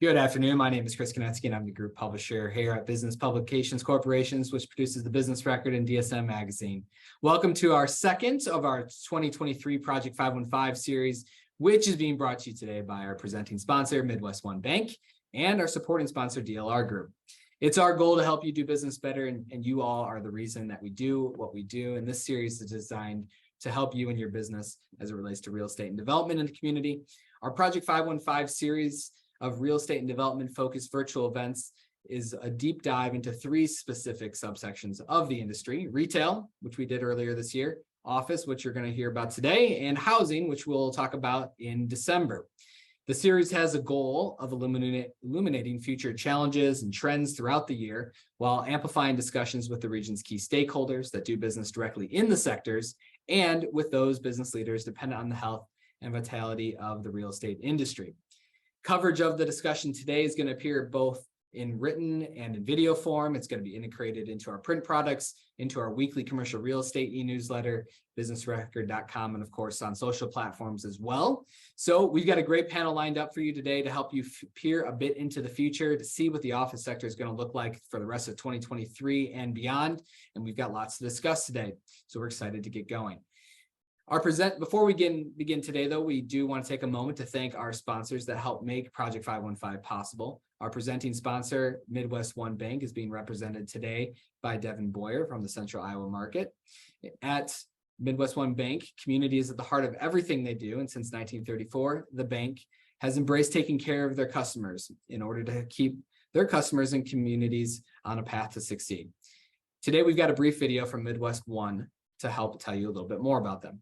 Good afternoon. My name is Chris Konetsky, and I'm the group publisher here at Business Publications Corporations, which produces the Business Record and DSM magazine. Welcome to our second of our 2023 Project 515 series, which is being brought to you today by our presenting sponsor, Midwest One Bank, and our supporting sponsor, DLR Group. It's our goal to help you do business better, and you all are the reason that we do what we do. And this series is designed to help you and your business as it relates to real estate and development in the community. Our Project 515 series of real estate and development focused virtual events is a deep dive into three specific subsections of the industry: retail, which we did earlier this year; office, which you're going to hear about today; and housing, which we'll talk about in December. The series has a goal of illuminating future challenges and trends throughout the year, while amplifying discussions with the region's key stakeholders that do business directly in the sectors and with those business leaders dependent on the health and vitality of the real estate industry. Coverage of the discussion today is going to appear both in written and in video form. It's going to be integrated into our print products, into our weekly commercial real estate e-newsletter, businessrecord.com, and of course on social platforms as well. So we've got a great panel lined up for you today to help you peer a bit into the future, to see what the office sector is going to look like for the rest of 2023 and beyond. And we've got lots to discuss today. So we're excited to get going. Before we begin today, though, we do want to take a moment to thank our sponsors that help make Project 515 possible. Our presenting sponsor, Midwest One Bank, is being represented today by Devin Boyer from the Central Iowa market. At Midwest One Bank, community is at the heart of everything they do, and since 1934, the bank has embraced taking care of their customers in order to keep their customers and communities on a path to succeed. Today, we've got a brief video from Midwest One to help tell you a little bit more about them.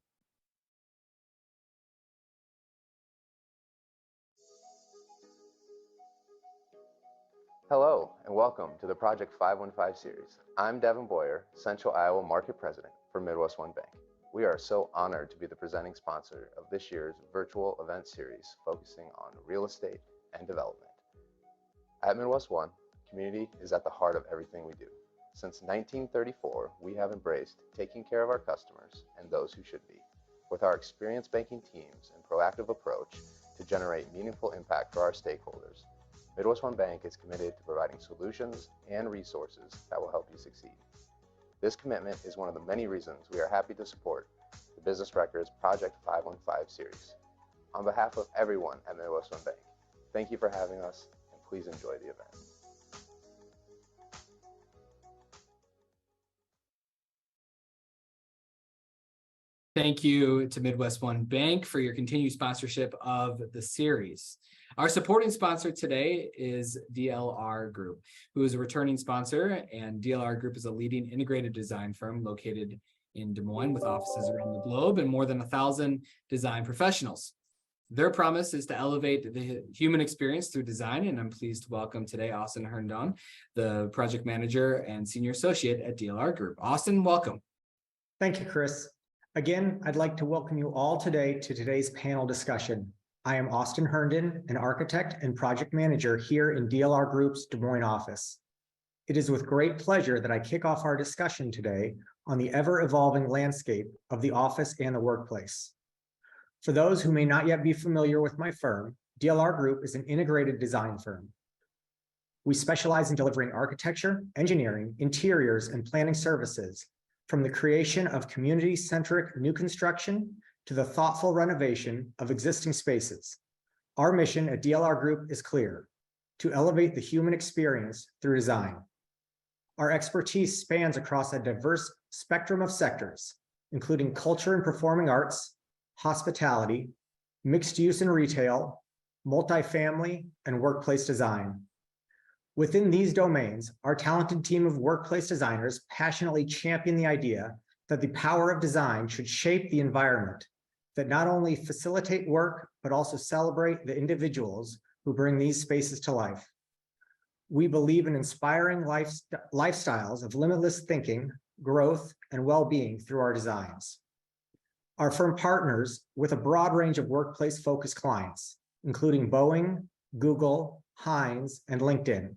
Hello, and welcome to the Project 515 series. I'm Devin Boyer, Central Iowa Market President for Midwest One Bank. We are so honored to be the presenting sponsor of this year's virtual event series focusing on real estate and development. At Midwest One, community is at the heart of everything we do. Since 1934, we have embraced taking care of our customers and those who should be, with our experienced banking teams and proactive approach to generate meaningful impact for our stakeholders. Midwest One Bank is committed to providing solutions and resources that will help you succeed. This commitment is one of the many reasons we are happy to support the Business Record's Project 515 series. On behalf of everyone at Midwest One Bank, thank you for having us, and please enjoy the event. Thank you to Midwest One Bank for your continued sponsorship of the series. Our supporting sponsor today is DLR Group, who is a returning sponsor, and DLR Group is a leading integrated design firm located in Des Moines with offices around the globe and more than 1,000 design professionals. Their promise is to elevate the human experience through design, and I'm pleased to welcome today Austin Herndon, the project manager and senior associate at DLR Group. Austin, welcome. Thank you, Chris. Again, I'd like to welcome you all today to today's panel discussion. I am Austin Herndon, an architect and project manager here in DLR Group's Des Moines office. It is with great pleasure that I kick off our discussion today on the ever-evolving landscape of the office and the workplace. For those who may not yet be familiar with my firm, DLR Group is an integrated design firm. We specialize in delivering architecture, engineering, interiors, and planning services, from the creation of community-centric new construction to the thoughtful renovation of existing spaces. Our mission at DLR Group is clear: to elevate the human experience through design. Our expertise spans across a diverse spectrum of sectors, including culture and performing arts, hospitality, mixed use and retail, multifamily, and workplace design. Within these domains, our talented team of workplace designers passionately champion the idea that the power of design should shape the environment that not only facilitate work, but also celebrate the individuals who bring these spaces to life. We believe in inspiring lifestyles of limitless thinking, growth, and well-being through our designs. Our firm partners with a broad range of workplace-focused clients, including Boeing, Google, Heinz, and LinkedIn,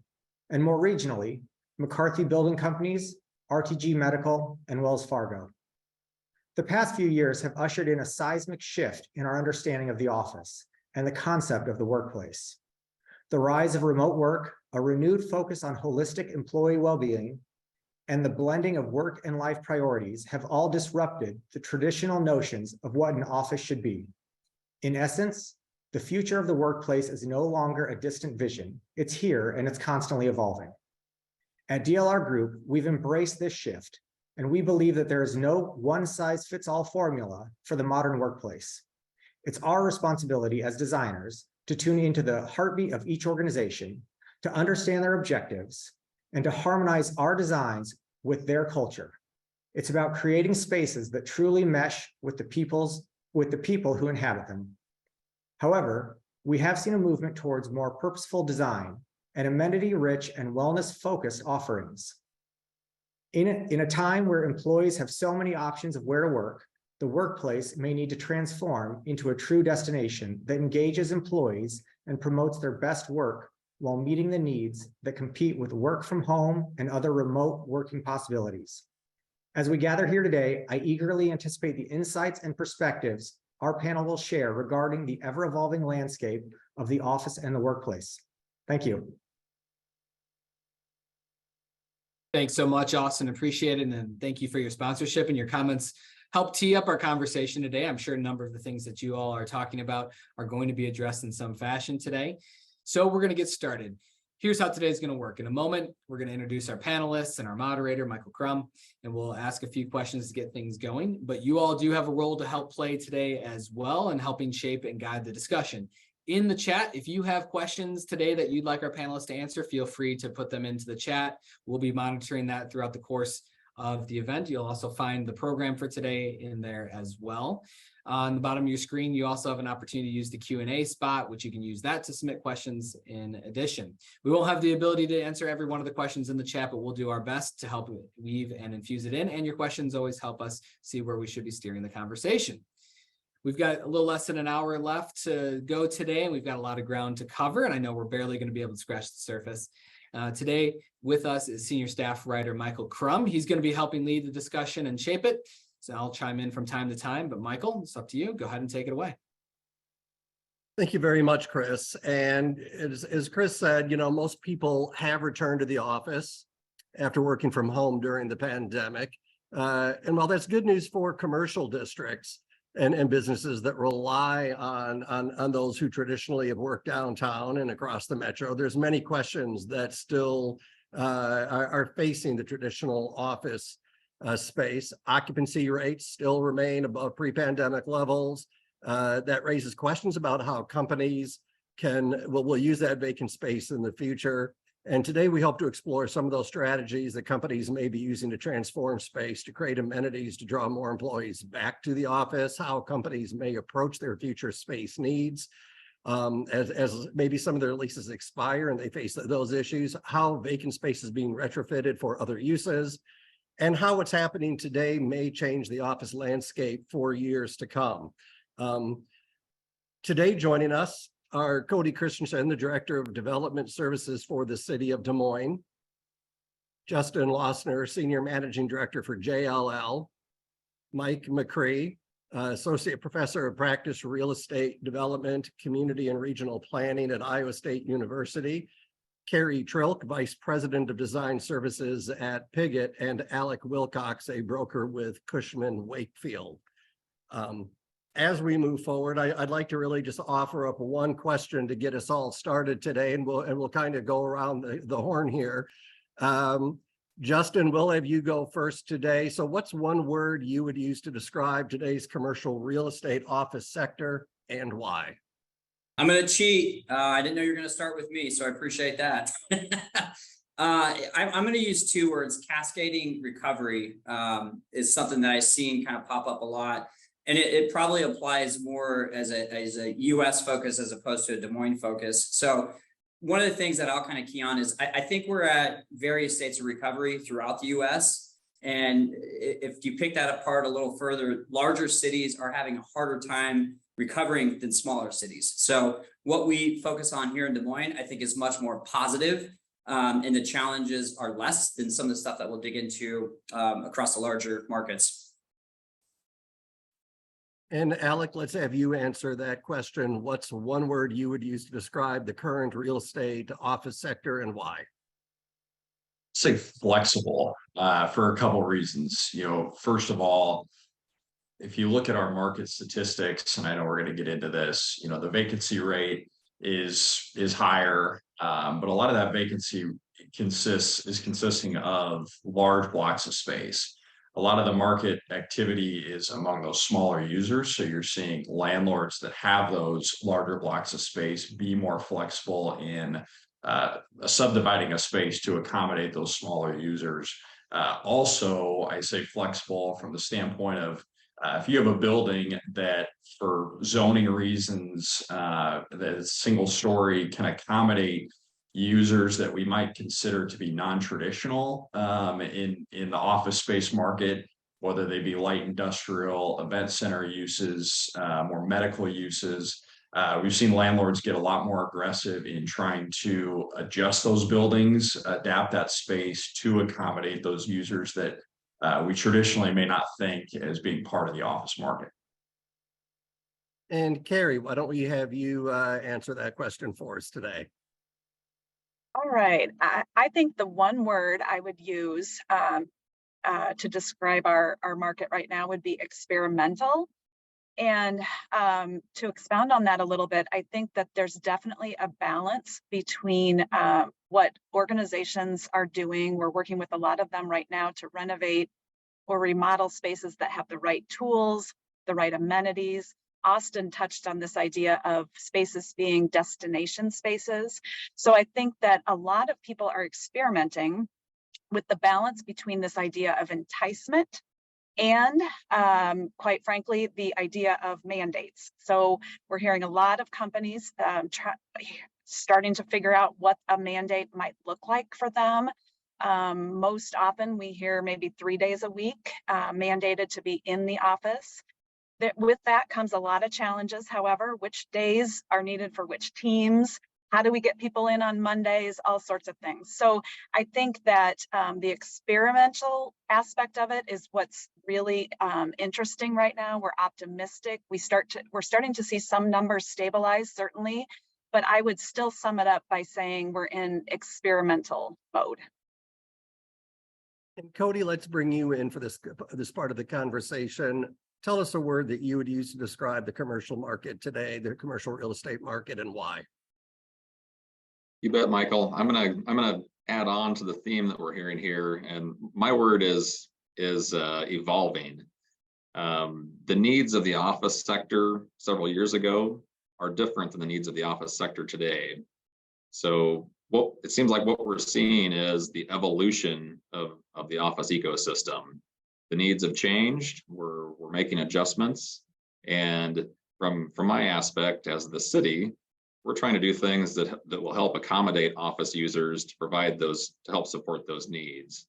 and more regionally, McCarthy Building Companies, RTG Medical, and Wells Fargo. The past few years have ushered in a seismic shift in our understanding of the office and the concept of the workplace. The rise of remote work, a renewed focus on holistic employee well-being, and the blending of work and life priorities have all disrupted the traditional notions of what an office should be. In essence, the future of the workplace is no longer a distant vision. It's here and it's constantly evolving. At DLR Group, we've embraced this shift, and we believe that there is no one-size-fits-all formula for the modern workplace. It's our responsibility as designers to tune into the heartbeat of each organization, to understand their objectives, and to harmonize our designs with their culture. It's about creating spaces that truly mesh with the people who inhabit them. However, we have seen a movement towards more purposeful design and amenity-rich and wellness-focused offerings. In a time where employees have so many options of where to work, the workplace may need to transform into a true destination that engages employees and promotes their best work while meeting the needs that compete with work from home and other remote working possibilities. As we gather here today, I eagerly anticipate the insights and perspectives our panel will share regarding the ever-evolving landscape of the office and the workplace. Thank you. Thanks so much, Austin. Appreciate it. And thank you for your sponsorship, and your comments help tee up our conversation today. I'm sure a number of the things that you all are talking about are going to be addressed in some fashion today. So we're going to get started. Here's how today's going to work. In a moment, we're going to introduce our panelists and our moderator, Michael Crum, and we'll ask a few questions to get things going. But you all do have a role to help play today as well in helping shape and guide the discussion. In the chat, if you have questions today that you'd like our panelists to answer, feel free to put them into the chat. We'll be monitoring that throughout the course of the event. You'll also find the program for today in there as well. On the bottom of your screen, you also have an opportunity to use the Q&A spot, which you can use that to submit questions in addition. We won't have the ability to answer every one of the questions in the chat, but we'll do our best to help weave and infuse it in. And your questions always help us see where we should be steering the conversation. We've got a little less than an hour left to go today, and we've got a lot of ground to cover, and I know we're barely going to be able to scratch the surface. Today with us is senior staff writer Michael Crum. He's going to be helping lead the discussion and shape it. So I'll chime in from time to time, but Michael, it's up to you. Go ahead and take it away. Thank you very much, Chris. And as Chris said, you know, most people have returned to the office after working from home during the pandemic. And while that's good news for commercial districts and businesses that rely on those who traditionally have worked downtown and across the metro, there's many questions that still are facing the traditional office space. Occupancy rates still remain above pre-pandemic levels. That raises questions about how companies will use that vacant space in the future. And today we hope to explore some of those strategies that companies may be using to transform space, to create amenities, to draw more employees back to the office, how companies may approach their future space needs. As maybe some of their leases expire and they face those issues, how vacant space is being retrofitted for other uses, and how what's happening today may change the office landscape for years to come. Today joining us are Cody Christensen, the Director of Development Services for the City of Des Moines, Justin Lossner, Senior Managing Director for JLL, Mike Macri, Associate Professor of Practice, Real Estate Development, Community and Regional Planning at Iowa State University, Cari Trilk, Vice President of Design Services at Pigott, and Alec Wilcox, a broker with Cushman Wakefield. As we move forward, I'd like to really just offer up one question to get us all started today, and we'll kind of go around the horn here. Justin, we'll have you go first today. So what's one word you would use to describe today's commercial real estate office sector, and why? I'm going to cheat. I didn't know you were going to start with me, so I appreciate that. I'm going to use two words. Cascading recovery is something that I've seen kind of pop up a lot. And it probably applies more as a US focus as opposed to a Des Moines focus. So one of the things that I'll kind of key on is I think we're at various states of recovery throughout the US. And if you pick that apart a little further, larger cities are having a harder time recovering than smaller cities. So what we focus on here in Des Moines, I think, is much more positive, and the challenges are less than some of the stuff that we'll dig into across the larger markets. And Alec, let's have you answer that question. What's one word you would use to describe the current real estate office sector and why? Say flexible for a couple reasons. First of all, if you look at our market statistics, and I know we're going to get into this, the vacancy rate is higher, but a lot of that vacancy is consisting of large blocks of space. A lot of the market activity is among those smaller users. So you're seeing landlords that have those larger blocks of space be more flexible in subdividing a space to accommodate those smaller users. Also, I say flexible from the standpoint of if you have a building that for zoning reasons, that single story can accommodate users that we might consider to be non-traditional in the office space market, whether they be light industrial, event center uses, more medical uses. We've seen landlords get a lot more aggressive in trying to adjust those buildings, adapt that space to accommodate those users that we traditionally may not think as being part of the office market. And Cari, why don't we have you answer that question for us today? All right. I think the one word I would use to describe our market right now would be experimental. And to expound on that a little bit, I think that there's definitely a balance between what organizations are doing. We're working with a lot of them right now to renovate or remodel spaces that have the right tools, the right amenities. Austin touched on this idea of spaces being destination spaces. So I think that a lot of people are experimenting with the balance between this idea of enticement and quite frankly, the idea of mandates. So we're hearing a lot of companies starting to figure out what a mandate might look like for them. Most often we hear maybe 3 days a week mandated to be in the office. With that comes a lot of challenges, however, which days are needed for which teams, how do we get people in on Mondays, all sorts of things. So I think that the experimental aspect of it is what's really interesting right now. We're optimistic. We're starting to see some numbers stabilize, certainly, but I would still sum it up by saying we're in experimental mode. And Cody, let's bring you in for this part of the conversation. Tell us a word that you would use to describe the commercial market today, the commercial real estate market, and why. You bet, Michael. I'm gonna add on to the theme that we're hearing here, and my word is evolving. The needs of the office sector several years ago are different than the needs of the office sector today. So it seems like what we're seeing is the evolution of the office ecosystem. The needs have changed. We're making adjustments, and from my aspect as the city, we're trying to do things that will help accommodate office users to provide those, to help support those needs.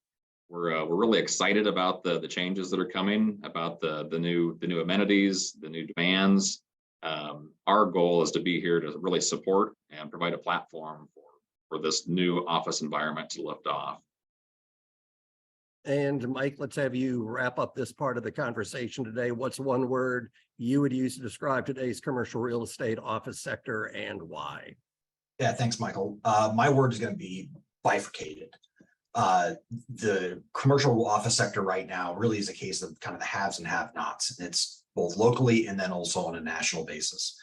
We're really excited about the changes that are coming, about the new amenities, the new demands. Our goal is to be here to really support and provide a platform for this new office environment to lift off. And Mike, let's have you wrap up this part of the conversation today. What's one word you would use to describe today's commercial real estate office sector and why? Yeah, thanks, Michael. My word is going to be bifurcated. The commercial office sector right now really is a case of kind of the haves and have-nots. It's both locally and then also on a national basis.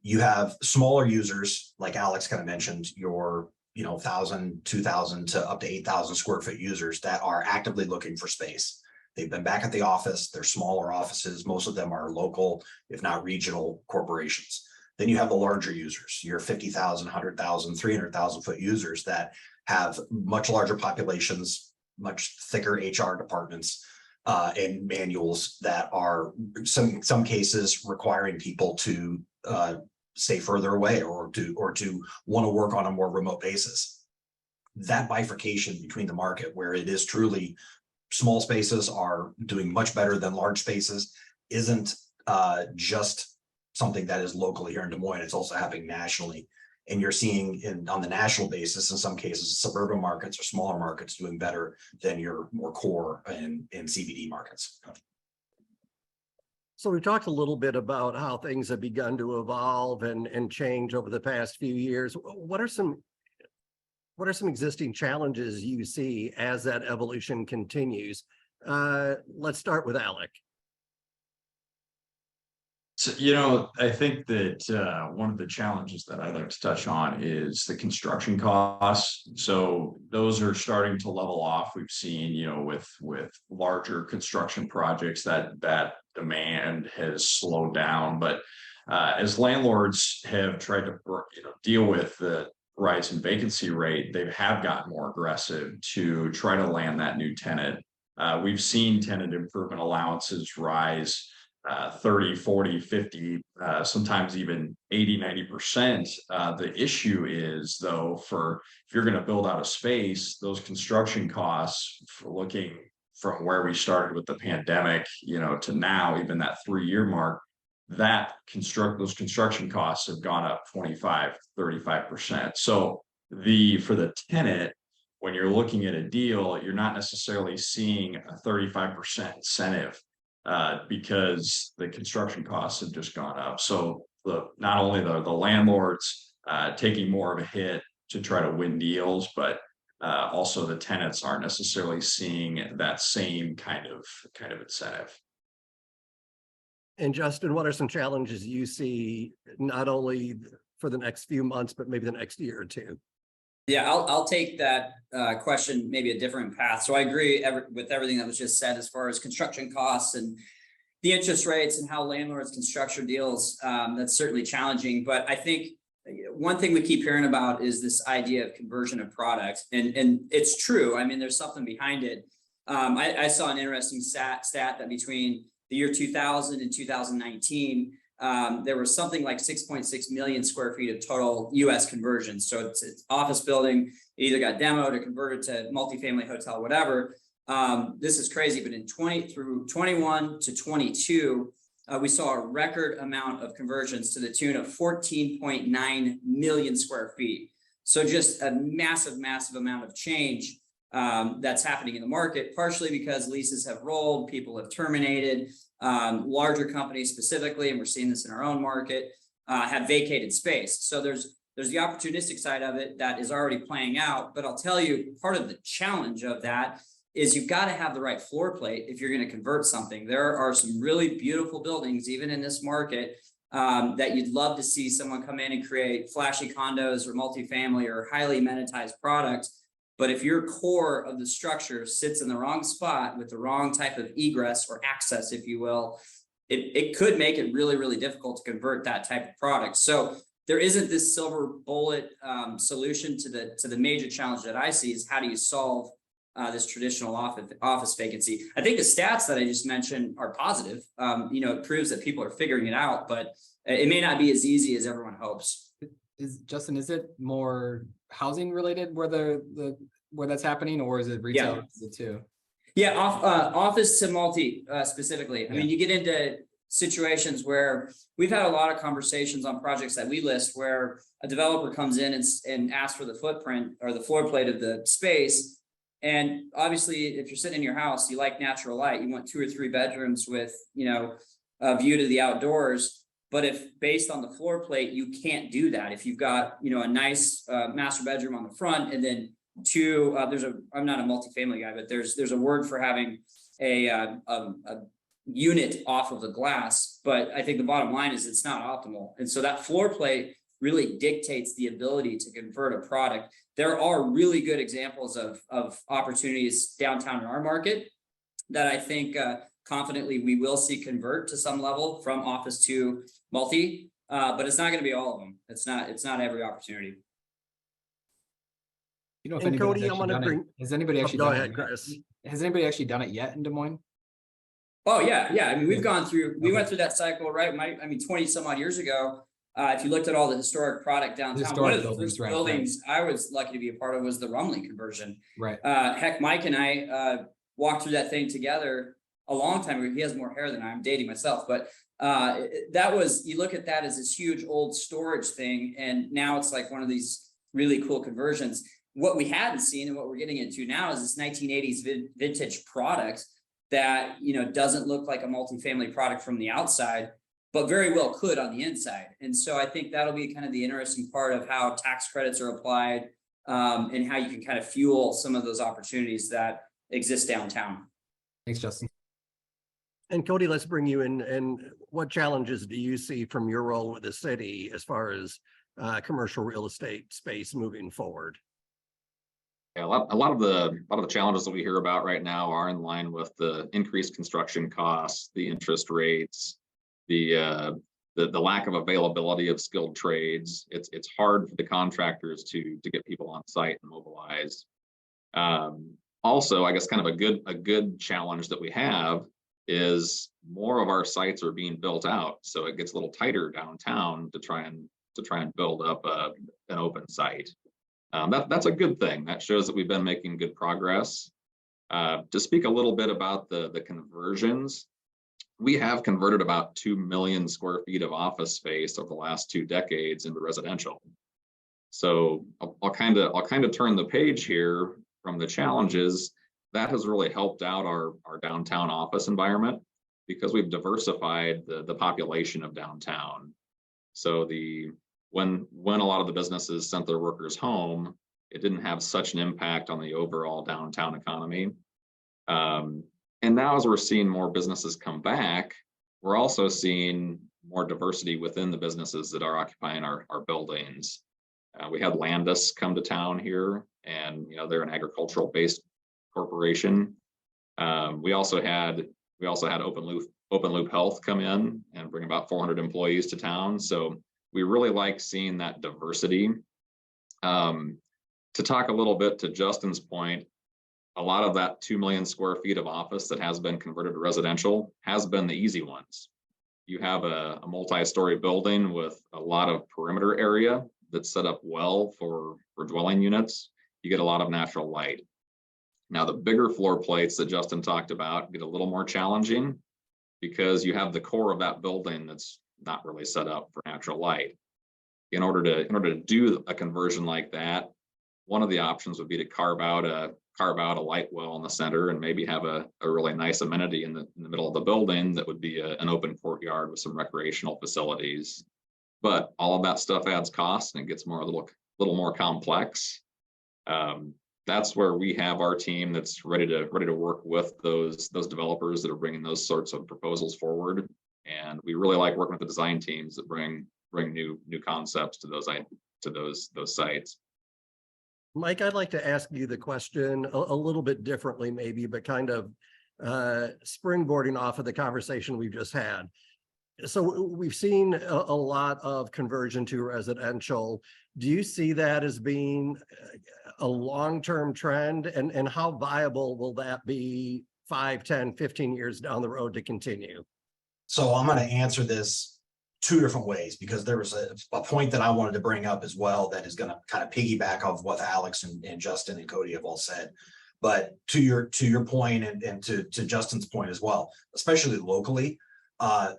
You have smaller users, like Alex kind of mentioned, your 1,000, 2,000 to up to 8,000 square foot users that are actively looking for space. They've been back at the office. They're smaller offices. Most of them are local, if not regional corporations. Then you have the larger users, your 50,000, 100,000, 300,000 foot users that have much larger populations, much thicker HR departments, and manuals that are some cases requiring people to stay further away or to want to work on a more remote basis. That bifurcation between the market, where it is truly small spaces are doing much better than large spaces, isn't just something that is locally here in Des Moines. It's also happening nationally. And you're seeing on the national basis, in some cases, suburban markets or smaller markets doing better than your more core and CBD markets. So we talked a little bit about how things have begun to evolve and change over the past few years. What are some existing challenges you see as that evolution continues? Let's start with Alec. So, I think that one of the challenges that I'd like to touch on is the construction costs. So those are starting to level off. We've seen, with larger construction projects that demand has slowed down. But as landlords have tried to deal with the rise in vacancy rate, they have gotten more aggressive to try to land that new tenant. We've seen tenant improvement allowances rise 30, 40, 50, sometimes even 80, 90%. The issue is, though, if you're going to build out a space, those construction costs, for looking from where we started with the pandemic, to now, even that 3-year mark, those construction costs have gone up 25, 35%. So for the tenant, when you're looking at a deal, you're not necessarily seeing a 35% incentive because the construction costs have just gone up. So not only the landlords taking more of a hit to try to win deals, but also the tenants aren't necessarily seeing that same kind of incentive. And Justin, what are some challenges you see not only for the next few months, but maybe the next year or two? Yeah, I'll take that question, maybe a different path. So I agree with everything that was just said as far as construction costs and the interest rates and how landlords can structure deals. That's certainly challenging. But I think one thing we keep hearing about is this idea of conversion of product. And it's true. I mean, there's something behind it. I saw an interesting stat that between the year 2000 and 2019, there was something like 6.6 million square feet of total U.S. conversions. So it's office building, it either got demoed or converted to multifamily hotel, whatever. This is crazy, but in 21 to 22, we saw a record amount of conversions to the tune of 14.9 million square feet. So just a massive amount of change that's happening in the market, partially because leases have rolled, people have terminated, larger companies specifically, and we're seeing this in our own market, have vacated space. So there's the opportunistic side of it that is already playing out. But I'll tell you, part of the challenge of that is you've got to have the right floor plate if you're going to convert something. There are some really beautiful buildings, even in this market, that you'd love to see someone come in and create flashy condos or multifamily or highly amenitized products. But if your core of the structure sits in the wrong spot with the wrong type of egress or access, if you will, it could make it really difficult to convert that type of product. So there isn't this silver bullet solution to the major challenge that I see is how do you solve this traditional office vacancy. I think the stats that I just mentioned are positive. It proves that people are figuring it out, but it may not be as easy as everyone hopes. Justin, is it more housing related where where that's happening, or is it retail too? Yeah, office to multi specifically. I mean, you get into situations where we've had a lot of conversations on projects that we list where a developer comes in and asks for the footprint or the floor plate of the space. And obviously, if you're sitting in your house, you like natural light, you want 2 or 3 bedrooms with, a view to the outdoors. But if based on the floor plate, you can't do that. If you've got, a nice master bedroom on the front and then 2, I'm not a multifamily guy, but there's a word for having a unit off of the glass. But I think the bottom line is it's not optimal. And so that floor plate really dictates the ability to convert a product. There are really good examples of opportunities downtown in our market that I think confidently we will see convert to some level from office to multi, but it's not going to be all of them. It's not every opportunity. If Cody, has anybody actually go done ahead, it? Chris. Has anybody actually done it yet in Des Moines? Oh yeah. I mean, we went through that cycle, right? 20 some odd years ago. If you looked at all the historic product downtown, one of the first buildings I was lucky to be a part of was the Rumley conversion. Right. Heck, Mike and I walked through that thing together a long time ago. He has more hair than I'm dating myself, but you look at that as this huge old storage thing, and now it's like one of these really cool conversions. What we hadn't seen and what we're getting into now is this 1980s vintage product that, doesn't look like a multifamily product from the outside, but very well could on the inside. And so I think that'll be kind of the interesting part of how tax credits are applied, and how you can kind of fuel some of those opportunities that exist downtown. Thanks, Justin. And Cody, let's bring you in. And what challenges do you see from your role with the city as far as commercial real estate space moving forward? Yeah, a lot of the challenges that we hear about right now are in line with the increased construction costs, the interest rates, the lack of availability of skilled trades. It's hard for the contractors to get people on site and mobilized. Also, I guess kind of a good challenge that we have is more of our sites are being built out, so it gets a little tighter downtown to try and build up an open site. That's a good thing. That shows that we've been making good progress. To speak a little bit about the conversions, we have converted about 2 million square feet of office space over the last 2 decades into residential. So I'll kind of turn the page here from the challenges. That has really helped out our downtown office environment because we've diversified the population of downtown. So when a lot of the businesses sent their workers home, it didn't have such an impact on the overall downtown economy. And now as we're seeing more businesses come back, we're also seeing more diversity within the businesses that are occupying our buildings. We had Landis come to town here, and they're an agricultural based corporation. We also had Open Loop Health come in and bring about 400 employees to town. So we really like seeing that diversity. To talk a little bit to Justin's point, a lot of that 2 million square feet of office that has been converted to residential has been the easy ones. You have a multi-story building with a lot of perimeter area that's set up well for dwelling units. You get a lot of natural light. Now, the bigger floor plates that Justin talked about get a little more challenging because you have the core of that building that's not really set up for natural light. In order to do a conversion like that, one of the options would be to carve out a light well in the center and maybe have a really nice amenity in the middle of the building that would be an open courtyard with some recreational facilities. But all of that stuff adds cost and it gets a little more complex. That's where we have our team that's ready to work with those developers that are bringing those sorts of proposals forward. And we really like working with the design teams that bring new concepts to those sites. Mike, I'd like to ask you the question a little bit differently, maybe, but kind of springboarding off of the conversation we've just had. So we've seen a lot of conversion to residential. Do you see that as being a long-term trend? And how viable will that be 5, 10, 15 years down the road to continue? So I'm going to answer this 2 different ways because there was a point that I wanted to bring up as well that is going to kind of piggyback off what Alex and Justin and Cody have all said. But to your point and to Justin's point as well, especially locally,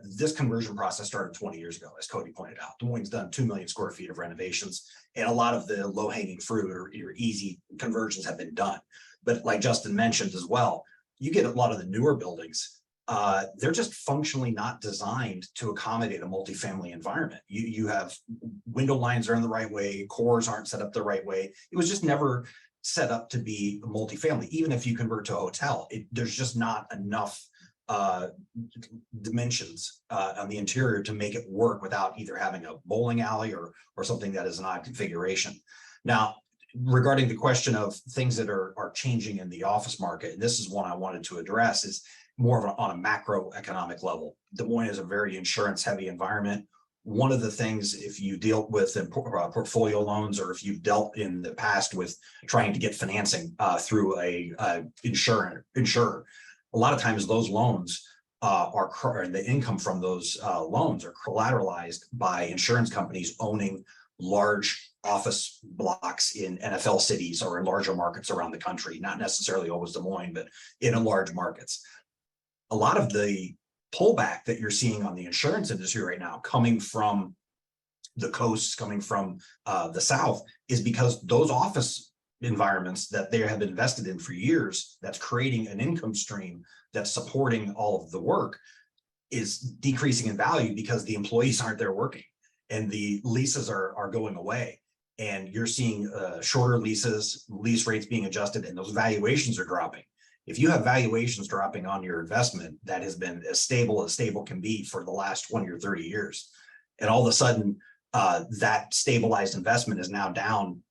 this conversion process started 20 years ago, as Cody pointed out. Des Moines done 2 million square feet of renovations, and a lot of the low-hanging fruit or easy conversions have been done. But like Justin mentioned as well, you get a lot of the newer buildings. They're just functionally not designed to accommodate a multifamily environment. You have window lines are in the right way, cores aren't set up the right way. It was just never set up to be multifamily. Even if you convert to a hotel, there's just not enough dimensions on the interior to make it work without either having a bowling alley or something that is an odd configuration. Now, regarding the question of things that are changing in the office market, and this is one I wanted to address, is more of on a macroeconomic level. Des Moines is a very insurance heavy environment. One of the things, if you deal with portfolio loans, or if you've dealt in the past with trying to get financing through a insurer, a lot of times those loans and the income from those loans are collateralized by insurance companies owning large office blocks in NFL cities or in larger markets around the country, not necessarily always Des Moines, but in large markets. A lot of the pullback that you're seeing on the insurance industry right now coming from the coasts, coming from the South, is because those office environments that they have invested in for years, that's creating an income stream that's supporting all of the work, is decreasing in value because the employees aren't there working and the leases are going away. And you're seeing shorter leases, lease rates being adjusted, and those valuations are dropping. If you have valuations dropping on your investment that has been as stable can be for the last 20 or 30 years, and all of a sudden that stabilized investment is now down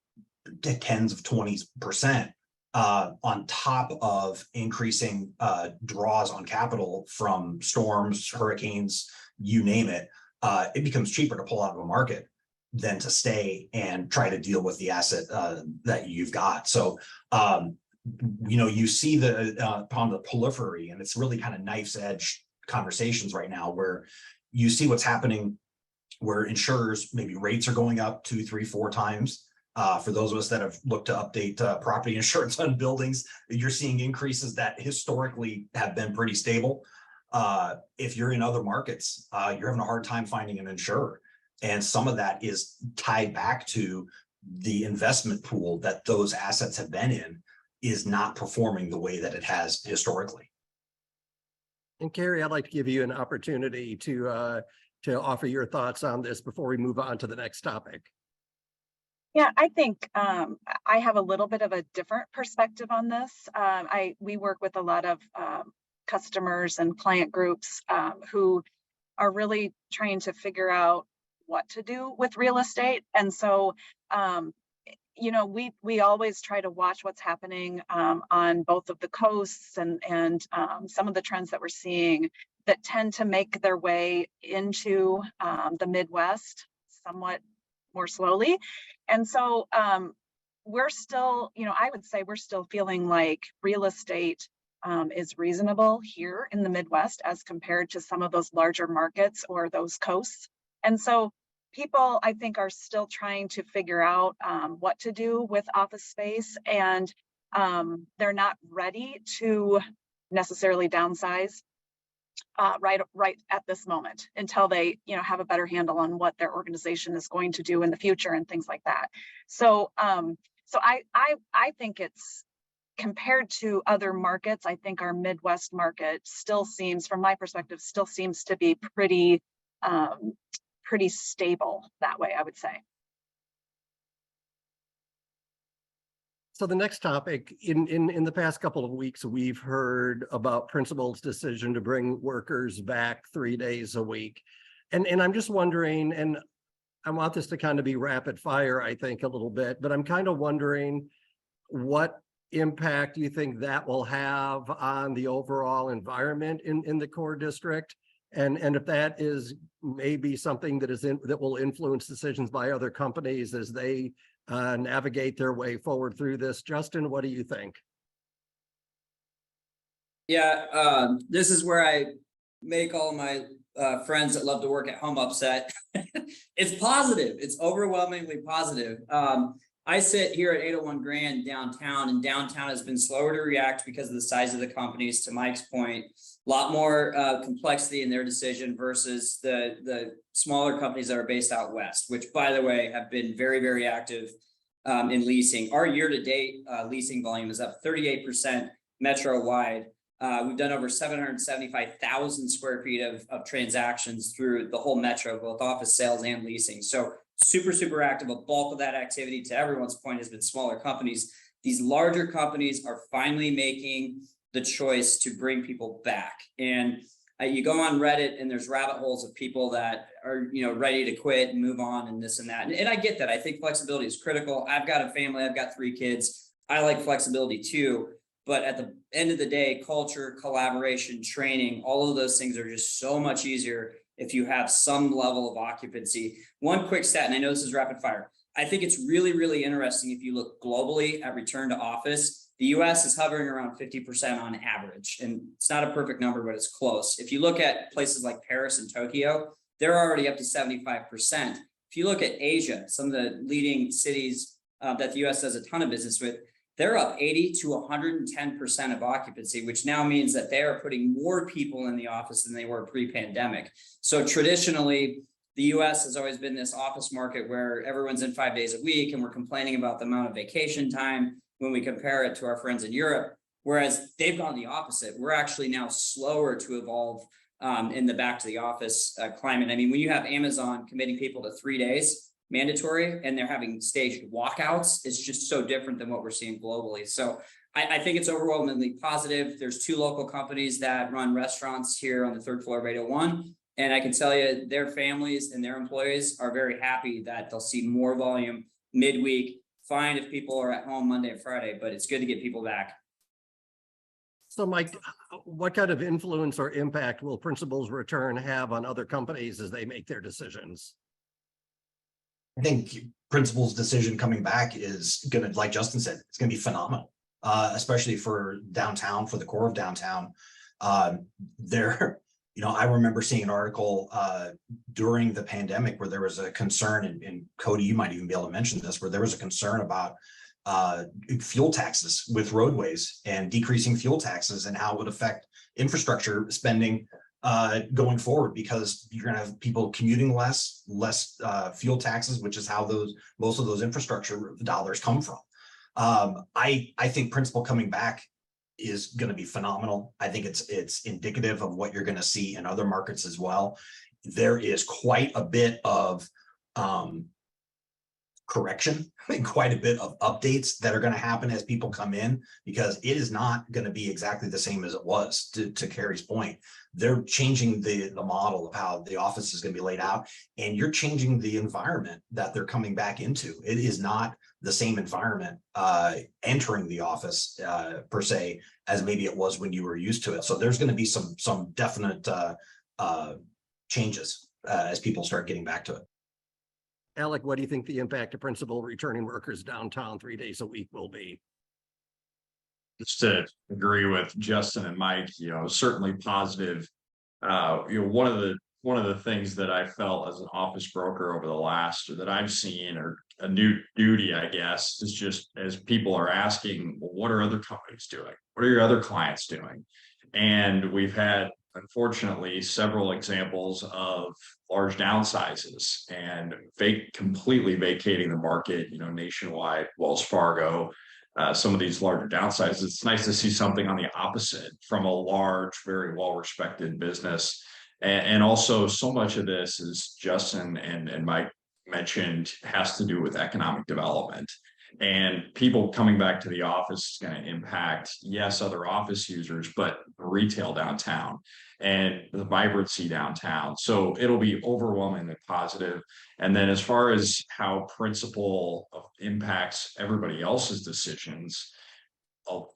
to tens of 20% on top of increasing draws on capital from storms, hurricanes, you name it, it becomes cheaper to pull out of a market than to stay and try to deal with the asset that you've got. So, you see the upon the periphery, and it's really kind of knife's edge conversations right now where you see what's happening, where insurers, maybe rates are going up 2, 3, 4 times. For those of us that have looked to update property insurance on buildings, you're seeing increases that historically have been pretty stable. If you're in other markets, you're having a hard time finding an insurer. And some of that is tied back to the investment pool that those assets have been in is not performing the way that it has historically. And Cari, I'd like to give you an opportunity to offer your thoughts on this before we move on to the next topic. Yeah, I think I have a little bit of a different perspective on this. We work with a lot of customers and client groups who are really trying to figure out what to do with real estate. And so, we always try to watch what's happening on both of the coasts and some of the trends that we're seeing that tend to make their way into the Midwest somewhat more slowly. And so we're still, I would say we're still feeling like real estate is reasonable here in the Midwest as compared to some of those larger markets or those coasts. And so people, I think, are still trying to figure out what to do with office space, and they're not ready to necessarily downsize right at this moment until they have a better handle on what their organization is going to do in the future and things like that. So I think it's, compared to other markets, I think our Midwest market still seems, from my perspective, still seems to be pretty stable that way, I would say. So the next topic, in the past couple of weeks, we've heard about principal's decision to bring workers back 3 days a week. And I'm just wondering, and I want this to kind of be rapid fire, I think, a little bit, but I'm kind of wondering what impact you think that will have on the overall environment in the core district. And if that is maybe something that will influence decisions by other companies as they navigate their way forward through this. Justin, what do you think? Yeah, this is where I make all my friends that love to work at home upset. It's positive. It's overwhelmingly positive. I sit here at 801 Grand downtown, and downtown has been slower to react because of the size of the companies. To Mike's point, a lot more complexity in their decision versus the smaller companies that are based out west, which, by the way, have been very, very active in leasing. Our year-to-date leasing volume is up 38% metro-wide. We've done over 775,000 square feet of transactions through the whole metro, both office sales and leasing. So super, super active. A bulk of that activity, to everyone's point, has been smaller companies. These larger companies are finally making the choice to bring people back. And you go on Reddit and there's rabbit holes of people that are, ready to quit and move on and this and that. And I get that. I think flexibility is critical. I've got a family. I've got 3 kids. I like flexibility too. But at the end of the day, culture, collaboration, training, all of those things are just so much easier if you have some level of occupancy. One quick stat, and I know this is rapid fire. I think it's really, really interesting if you look globally at return to office. The US is hovering around 50% on average, and it's not a perfect number, but it's close. If you look at places like Paris and Tokyo, they're already up to 75%. If you look at Asia, some of the leading cities that the US does a ton of business with, they're up 80 to 110% of occupancy, which now means that they are putting more people in the office than they were pre-pandemic. So traditionally, the US has always been this office market where everyone's in 5 days a week, and we're complaining about the amount of vacation time when we compare it to our friends in Europe. Whereas they've gone the opposite. We're actually now slower to evolve in the back to the office climate. I mean, when you have Amazon committing people to 3 days mandatory and they're having staged walkouts, it's just so different than what we're seeing globally. So I think it's overwhelmingly positive. There's 2 local companies that run restaurants here on the 3rd floor of 801. And I can tell you their families and their employees are very happy that they'll see more volume midweek. Fine if people are at home Monday and Friday, but it's good to get people back. So Mike, what kind of influence or impact will principals' return have on other companies as they make their decisions? I think principal's decision coming back is going to, like Justin said, it's going to be phenomenal, especially for downtown, for the core of downtown. I remember seeing an article during the pandemic where there was a concern, and Cody, you might even be able to mention this, where there was a concern about fuel taxes with roadways and decreasing fuel taxes and how it would affect infrastructure spending going forward, because you're going to have people commuting less fuel taxes, which is how most of those infrastructure dollars come from. I think principal coming back is going to be phenomenal. I think it's indicative of what you're going to see in other markets as well. There is quite a bit of correction and quite a bit of updates that are going to happen as people come in, because it is not going to be exactly the same as it was. To Cari's point, they're changing the model of how the office is going to be laid out, and you're changing the environment that they're coming back into. It is not the same environment entering the office per se as maybe it was when you were used to it. So there's going to be some definite changes as people start getting back to it. Alec, what do you think the impact of principal returning workers downtown 3 days a week will be? Just to agree with Justin and Mike, certainly positive. One of the things that I felt as an office broker over the last, or that I've seen, or a new duty, I guess, is just as people are asking, well, what are other companies doing? What are your other clients doing? And we've had, unfortunately, several examples of large downsizes and completely vacating the market, Nationwide, Wells Fargo, some of these larger downsizes. It's nice to see something on the opposite from a large, very well-respected business. And also, so much of this, as Justin and Mike mentioned, has to do with economic development. And people coming back to the office is going to impact, yes, other office users, but retail downtown and the vibrancy downtown. So it'll be overwhelmingly positive. And then as far as how principal impacts everybody else's decisions,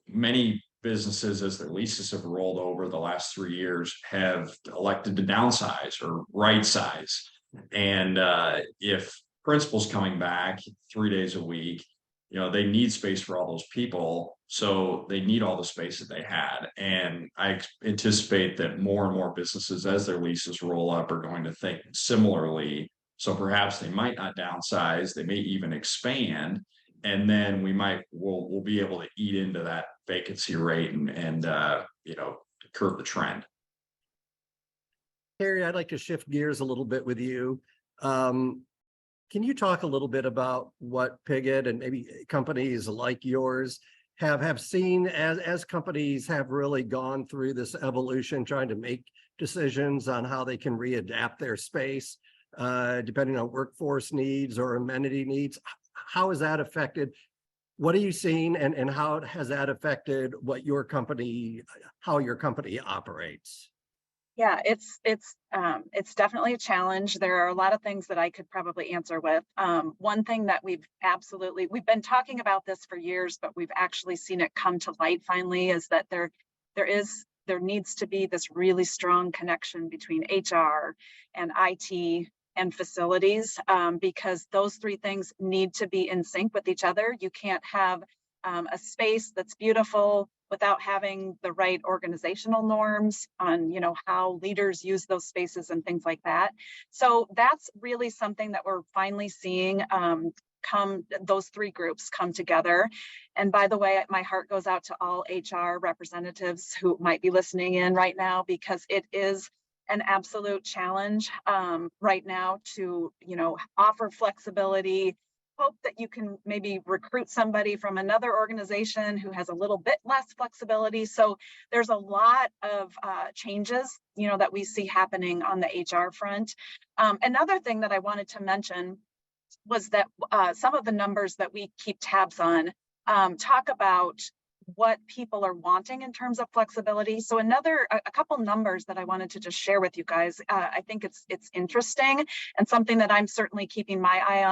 many businesses, as their leases have rolled over the last 3 years, have elected to downsize or right size. And if principal's coming back 3 days a week, they need space for all those people. So they need all the space that they had. And I anticipate that more and more businesses, as their leases roll up, are going to think similarly. So perhaps they might not downsize, they may even expand. And then we'll be able to eat into that vacancy rate and curb the trend. Cari, I'd like to shift gears a little bit with you. Can you talk a little bit about what Pigott and maybe companies like yours have seen as companies have really gone through this evolution, trying to make decisions on how they can readapt their space, depending on workforce needs or amenity needs? How has that affected? What are you seeing, and how has that affected how your company operates? Yeah, it's definitely a challenge. There are a lot of things that I could probably answer with. One thing that we've been talking about this for years, but we've actually seen it come to light finally, is that there needs to be this really strong connection between HR and IT and facilities, because those 3 things need to be in sync with each other. You can't have a space that's beautiful without having the right organizational norms on, how leaders use those spaces and things like that. So that's really something that we're finally seeing those 3 groups come together. And by the way, my heart goes out to all HR representatives who might be listening in right now, because it is an absolute challenge right now to, offer flexibility. Hope that you can maybe recruit somebody from another organization who has a little bit less flexibility. So there's a lot of changes, that we see happening on the HR front. Another thing that I wanted to mention was that some of the numbers that we keep tabs on talk about what people are wanting in terms of flexibility. So a couple numbers that I wanted to just share with you guys. I think it's interesting and something that I'm certainly keeping my eye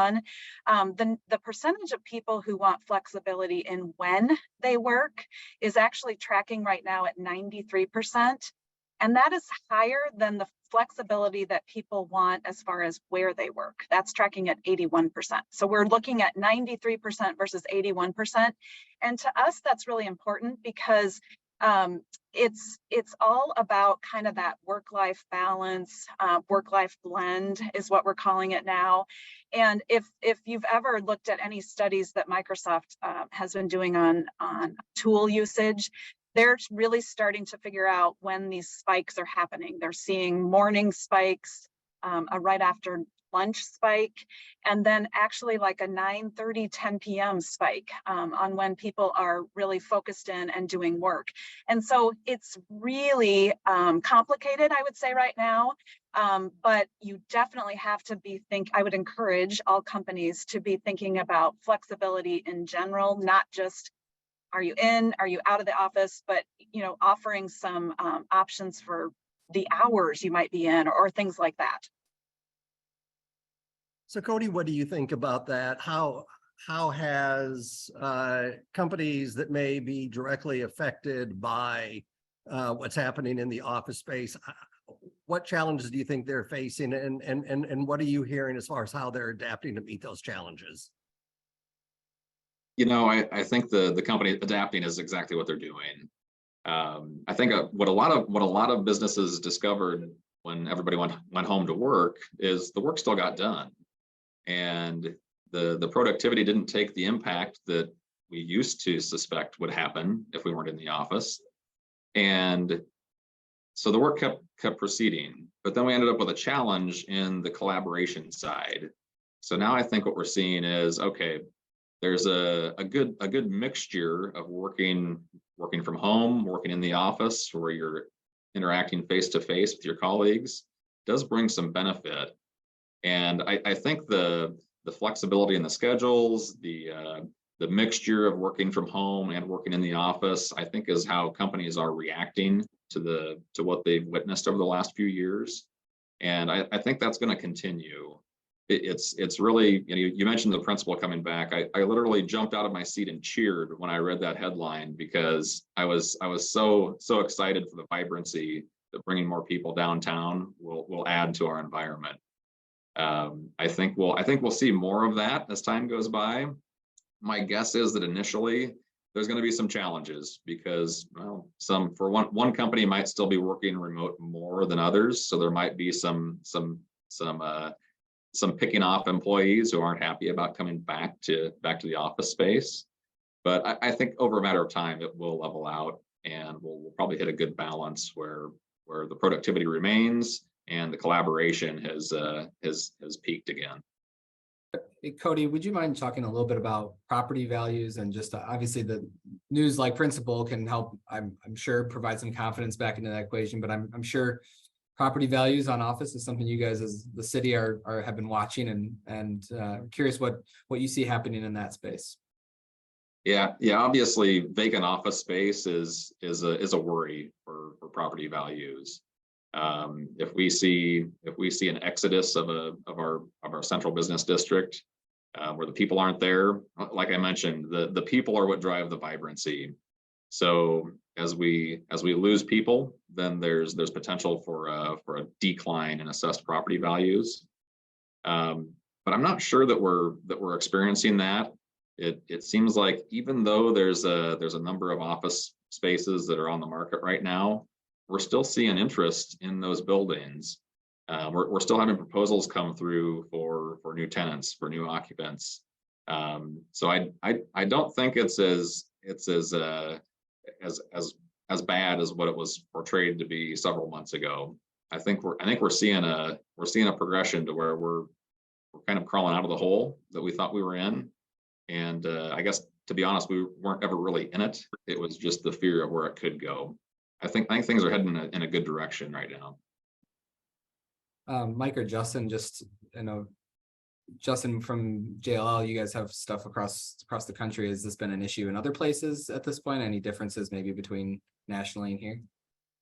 on. The percentage of people who want flexibility in when they work is actually tracking right now at 93%. And that is higher than the flexibility that people want as far as where they work. That's tracking at 81%. So we're looking at 93% versus 81%. And to us, that's really important because it's all about kind of that work-life balance, work-life blend is what we're calling it now. And if you've ever looked at any studies that Microsoft has been doing on tool usage, they're really starting to figure out when these spikes are happening. They're seeing morning spikes, a right after lunch spike, and then actually like a 9:30, 10 p.m. spike on when people are really focused in and doing work. And so it's really complicated, I would say right now, but you definitely have to I would encourage all companies to be thinking about flexibility in general, not just are you in, are you out of the office, but offering some options for the hours you might be in or things like that. So Cody, what do you think about that? How has companies that may be directly affected by what's happening in the office space, what challenges do you think they're facing, and what are you hearing as far as how they're adapting to meet those challenges? I think the company adapting is exactly what they're doing. I think what a lot of businesses discovered when everybody went home to work is the work still got done, and the productivity didn't take the impact that we used to suspect would happen if we weren't in the office, and so the work kept proceeding. But then we ended up with a challenge in the collaboration side. So now I think what we're seeing is, okay, there's a good mixture of working from home, working in the office, where you're interacting face to face with your colleagues, does bring some benefit. And I think the flexibility in the schedules, the mixture of working from home and working in the office, I think is how companies are reacting to what they've witnessed over the last few years. And I think that's going to continue. It's really, you mentioned the principal coming back. I literally jumped out of my seat and cheered when I read that headline, because I was so excited for the vibrancy that bringing more people downtown will add to our environment. I think we'll see more of that as time goes by. My guess is that initially there's going to be some challenges because, well, one company might still be working remote more than others, so there might be some picking off employees who aren't happy about coming back to the office space. But I think over a matter of time, it will level out, and we'll probably hit a good balance where the productivity remains and the collaboration has peaked again. Hey, Cody, would you mind talking a little bit about property values and just obviously the news like principal can help, I'm sure, provide some confidence back into that equation, but I'm sure property values on office is something you guys as the city have been watching and curious what you see happening in that space. Yeah. Obviously, vacant office space is a worry for property values. If we see an exodus of our central business district where the people aren't there, like I mentioned, the people are what drive the vibrancy. So as we lose people, then there's potential for a decline in assessed property values. But I'm not sure that we're experiencing that. It seems like even though there's a number of office spaces that are on the market right now, we're still seeing interest in those buildings. We're still having proposals come through for new tenants, for new occupants. So I don't think it's as bad as what it was portrayed to be several months ago. I think we're seeing a progression to where we're kind of crawling out of the hole that we thought we were in. And I guess, to be honest, we weren't ever really in it. It was just the fear of where it could go. I think things are heading in a good direction right now. Mike or Justin, Justin from JLL, you guys have stuff across the country. Has this been an issue in other places at this point? Any differences maybe between nationally and here?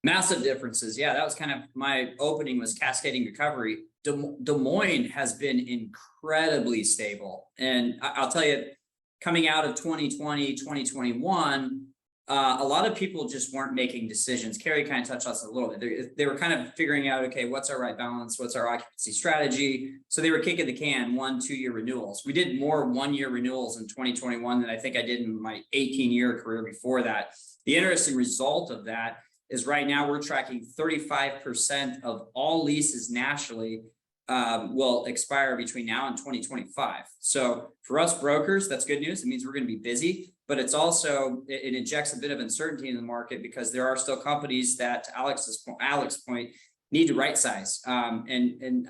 Massive differences. Yeah, that was kind of my opening, was cascading recovery. Des Moines has been incredibly stable. And I'll tell you, coming out of 2020, 2021, a lot of people just weren't making decisions. Cari kind of touched on this a little bit. They were kind of figuring out, okay, what's our right balance? What's our occupancy strategy? So they were kicking the can 1-2 year renewals. We did more 1-year renewals in 2021 than I think I did in my 18-year career before that. The interesting result of that is right now we're tracking 35% of all leases nationally will expire between now and 2025. So for us brokers, that's good news. It means we're going to be busy, but it's also, it injects a bit of uncertainty in the market because there are still companies that, to Alex's point, need to right size. And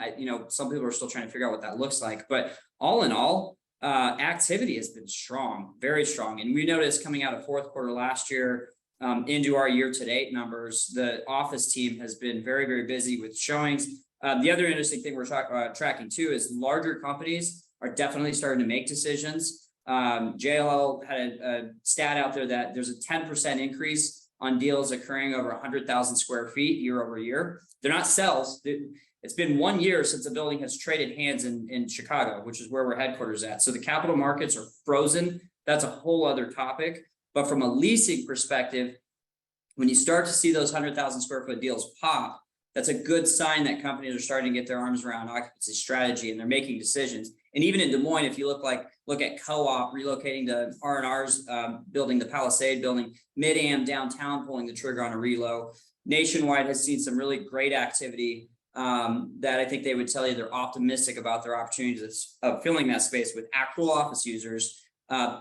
some people are still trying to figure out what that looks like. But all in all, activity has been strong, very strong. And we noticed coming out of fourth quarter last year, into our year-to-date numbers, the office team has been very, very busy with showings. The other interesting thing we're tracking too is larger companies are definitely starting to make decisions. JLL had a stat out there that there's a 10% increase on deals occurring over 100,000 square feet year over year. They're not sales. It's been 1 year since a building has traded hands in Chicago, which is where we're headquarters at. So the capital markets are frozen. That's a whole other topic. But from a leasing perspective, when you start to see those 100,000 square foot deals pop, that's a good sign that companies are starting to get their arms around occupancy strategy and they're making decisions. And even in Des Moines, if you look at Co-op relocating to R&R's building, the Palisade building, Mid-Am downtown pulling the trigger on a relo. Nationwide has seen some really great activity that I think they would tell you they're optimistic about their opportunities of filling that space with actual office users.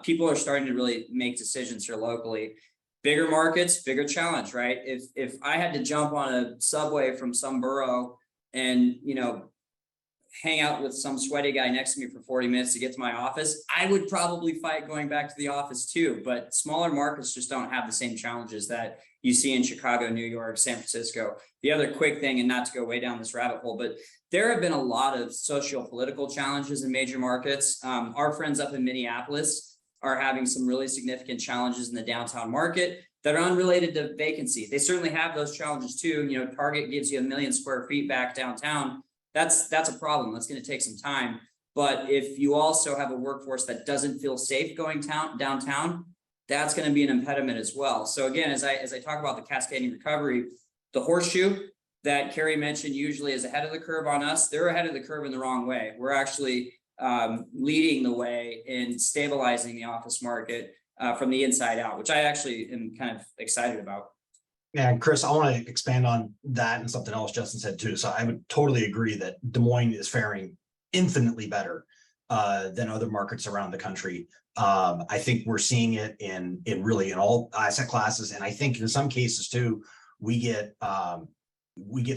People are starting to really make decisions here locally. Bigger markets, bigger challenge, right? If I had to jump on a subway from some borough and, hang out with some sweaty guy next to me for 40 minutes to get to my office, I would probably fight going back to the office too. But smaller markets just don't have the same challenges that you see in Chicago, New York, San Francisco. The other quick thing, and not to go way down this rabbit hole, but there have been a lot of socio-political challenges in major markets. Our friends up in Minneapolis are having some really significant challenges in the downtown market that are unrelated to vacancy. They certainly have those challenges too. Target gives you 1 million square feet back downtown. That's a problem. That's going to take some time. But if you also have a workforce that doesn't feel safe going downtown, that's going to be an impediment as well. So again, as I talk about the cascading recovery, the horseshoe that Cari mentioned usually is ahead of the curve on us. They're ahead of the curve in the wrong way. We're actually leading the way in stabilizing the office market from the inside out, which I actually am kind of excited about. And Chris, I want to expand on that and something else Justin said too. So I would totally agree that Des Moines is faring infinitely better than other markets around the country. I think we're seeing it in all asset classes, and I think in some cases too, we get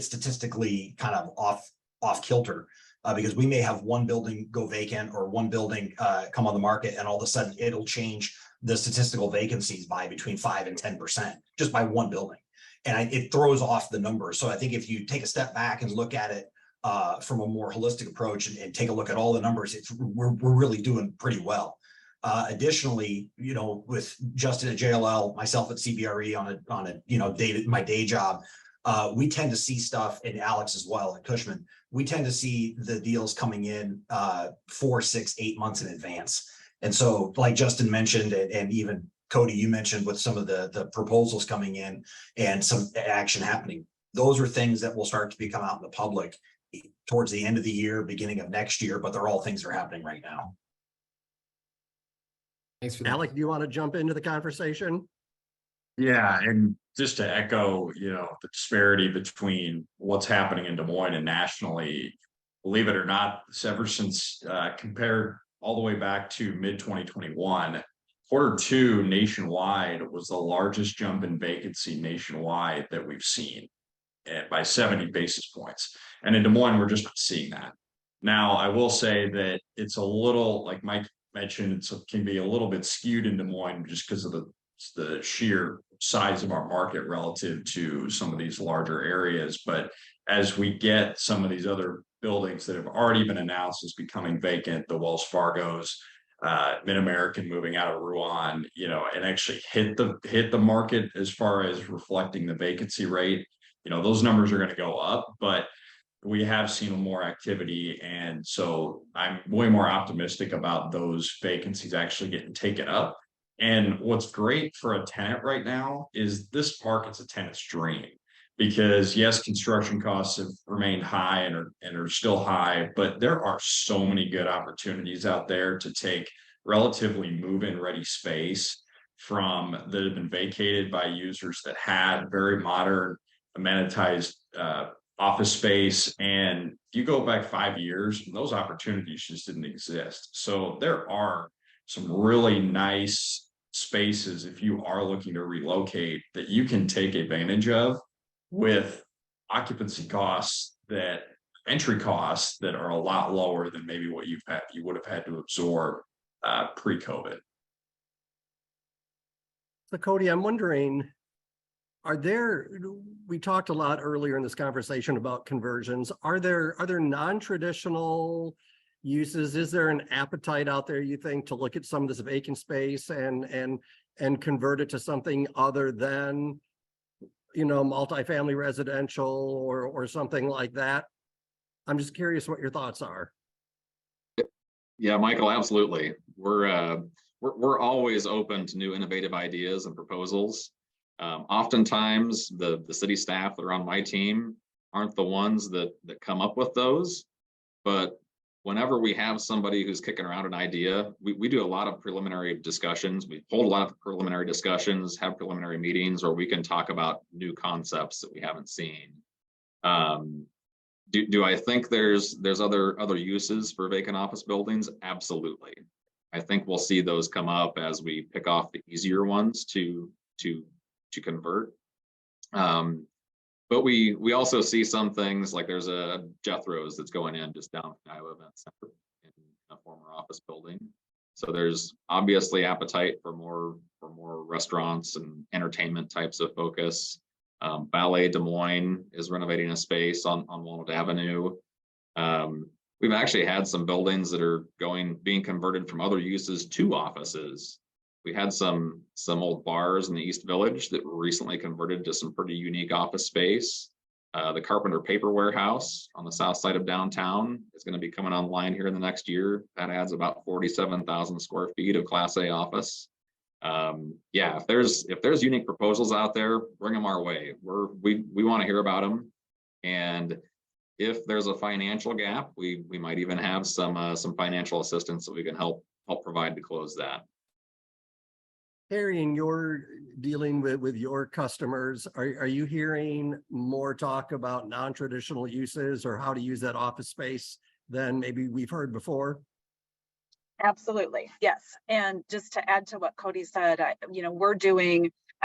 statistically kind of off kilter because we may have one building go vacant or one building come on the market, and all of a sudden it'll change the statistical vacancies by between 5 and 10% just by one building. And it throws off the numbers. So I think if you take a step back and look at it from a more holistic approach and take a look at all the numbers, we're really doing pretty well. Additionally, with Justin at JLL, myself at CBRE on a my day job, we tend to see stuff, and Alex as well at Cushman, we tend to see the deals coming in 4, 6, 8 months in advance. And so like Justin mentioned, and even Cody, you mentioned with some of the proposals coming in and some action happening, those are things that will start to become out in the public towards the end of the year, beginning of next year, but they're all things that are happening right now. Thanks for that. Alec, do you want to jump into the conversation? Yeah, and just to echo, the disparity between what's happening in Des Moines and nationally, believe it or not, ever since compared all the way back to mid-2021, Q2 nationwide was the largest jump in vacancy nationwide that we've seen. by 70 basis points. And in Des Moines, we're just not seeing that. Now, I will say that it's a little, like Mike mentioned, it can be a little bit skewed in Des Moines just because of the sheer size of our market relative to some of these larger areas. But as we get some of these other buildings that have already been announced as becoming vacant, the Wells Fargo's, Mid-American moving out of Rouen, and actually hit the market as far as reflecting the vacancy rate, those numbers are going to go up, but we have seen more activity. And so I'm way more optimistic about those vacancies actually getting taken up. And what's great for a tenant right now is this market's a tenant's dream, because yes, construction costs have remained high and are still high, but there are so many good opportunities out there to take relatively move-in ready space that have been vacated by users that had very modern amenitized office space. And you go back 5 years, and those opportunities just didn't exist. So there are some really nice spaces, if you are looking to relocate, that you can take advantage of with occupancy costs, entry costs that are a lot lower than maybe what you would have had to absorb pre-COVID. So Cody, I'm wondering, we talked a lot earlier in this conversation about conversions. Are there non-traditional uses? Is there an appetite out there, you think, to look at some of this vacant space and convert it to something other than, multifamily residential or something like that? I'm just curious what your thoughts are. Yeah, Michael, absolutely. We're always open to new innovative ideas and proposals. Oftentimes the city staff that are on my team aren't the ones that come up with those, but whenever we have somebody who's kicking around an idea, we do a lot of preliminary discussions. We hold a lot of preliminary discussions, have preliminary meetings where we can talk about new concepts that we haven't seen. Do I think there's other uses for vacant office buildings? Absolutely. I think we'll see those come up as we pick off the easier ones to convert. But we also see some things, like there's a Jethro's that's going in just down from Iowa Event Center in a former office building. So there's obviously appetite for more restaurants and entertainment types of focus. Ballet Des Moines is renovating a space on Walnut Avenue. We've actually had some buildings that are being converted from other uses to offices. We had some old bars in the East Village that were recently converted to some pretty unique office space. The Carpenter Paper Warehouse on the south side of downtown is going to be coming online here in the next year. That adds about 47,000 square feet of Class A office. Yeah, if there's unique proposals out there, bring them our way. We want to hear about them. And if there's a financial gap, we might even have some financial assistance that we can help provide to close that. Cari, in your dealing with your customers, are you hearing more talk about non-traditional uses or how to use that office space than maybe we've heard before? Absolutely, yes. And just to add to what Cody said, I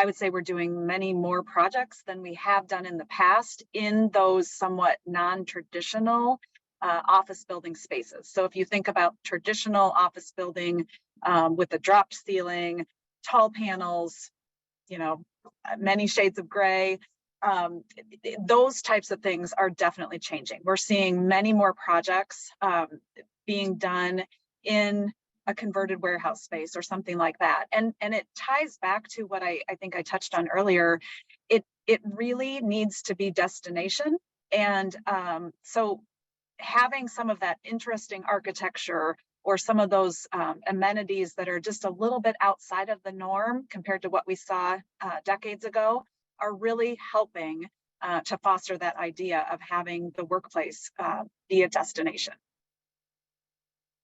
would say we're doing many more projects than we have done in the past in those somewhat non-traditional office building spaces. So if you think about traditional office building with a dropped ceiling, tall panels, many shades of gray, those types of things are definitely changing. We're seeing many more projects being done in a converted warehouse space or something like that. And it ties back to what I think I touched on earlier. It really needs to be destination. And so having some of that interesting architecture or some of those amenities that are just a little bit outside of the norm compared to what we saw decades ago are really helping to foster that idea of having the workplace be a destination.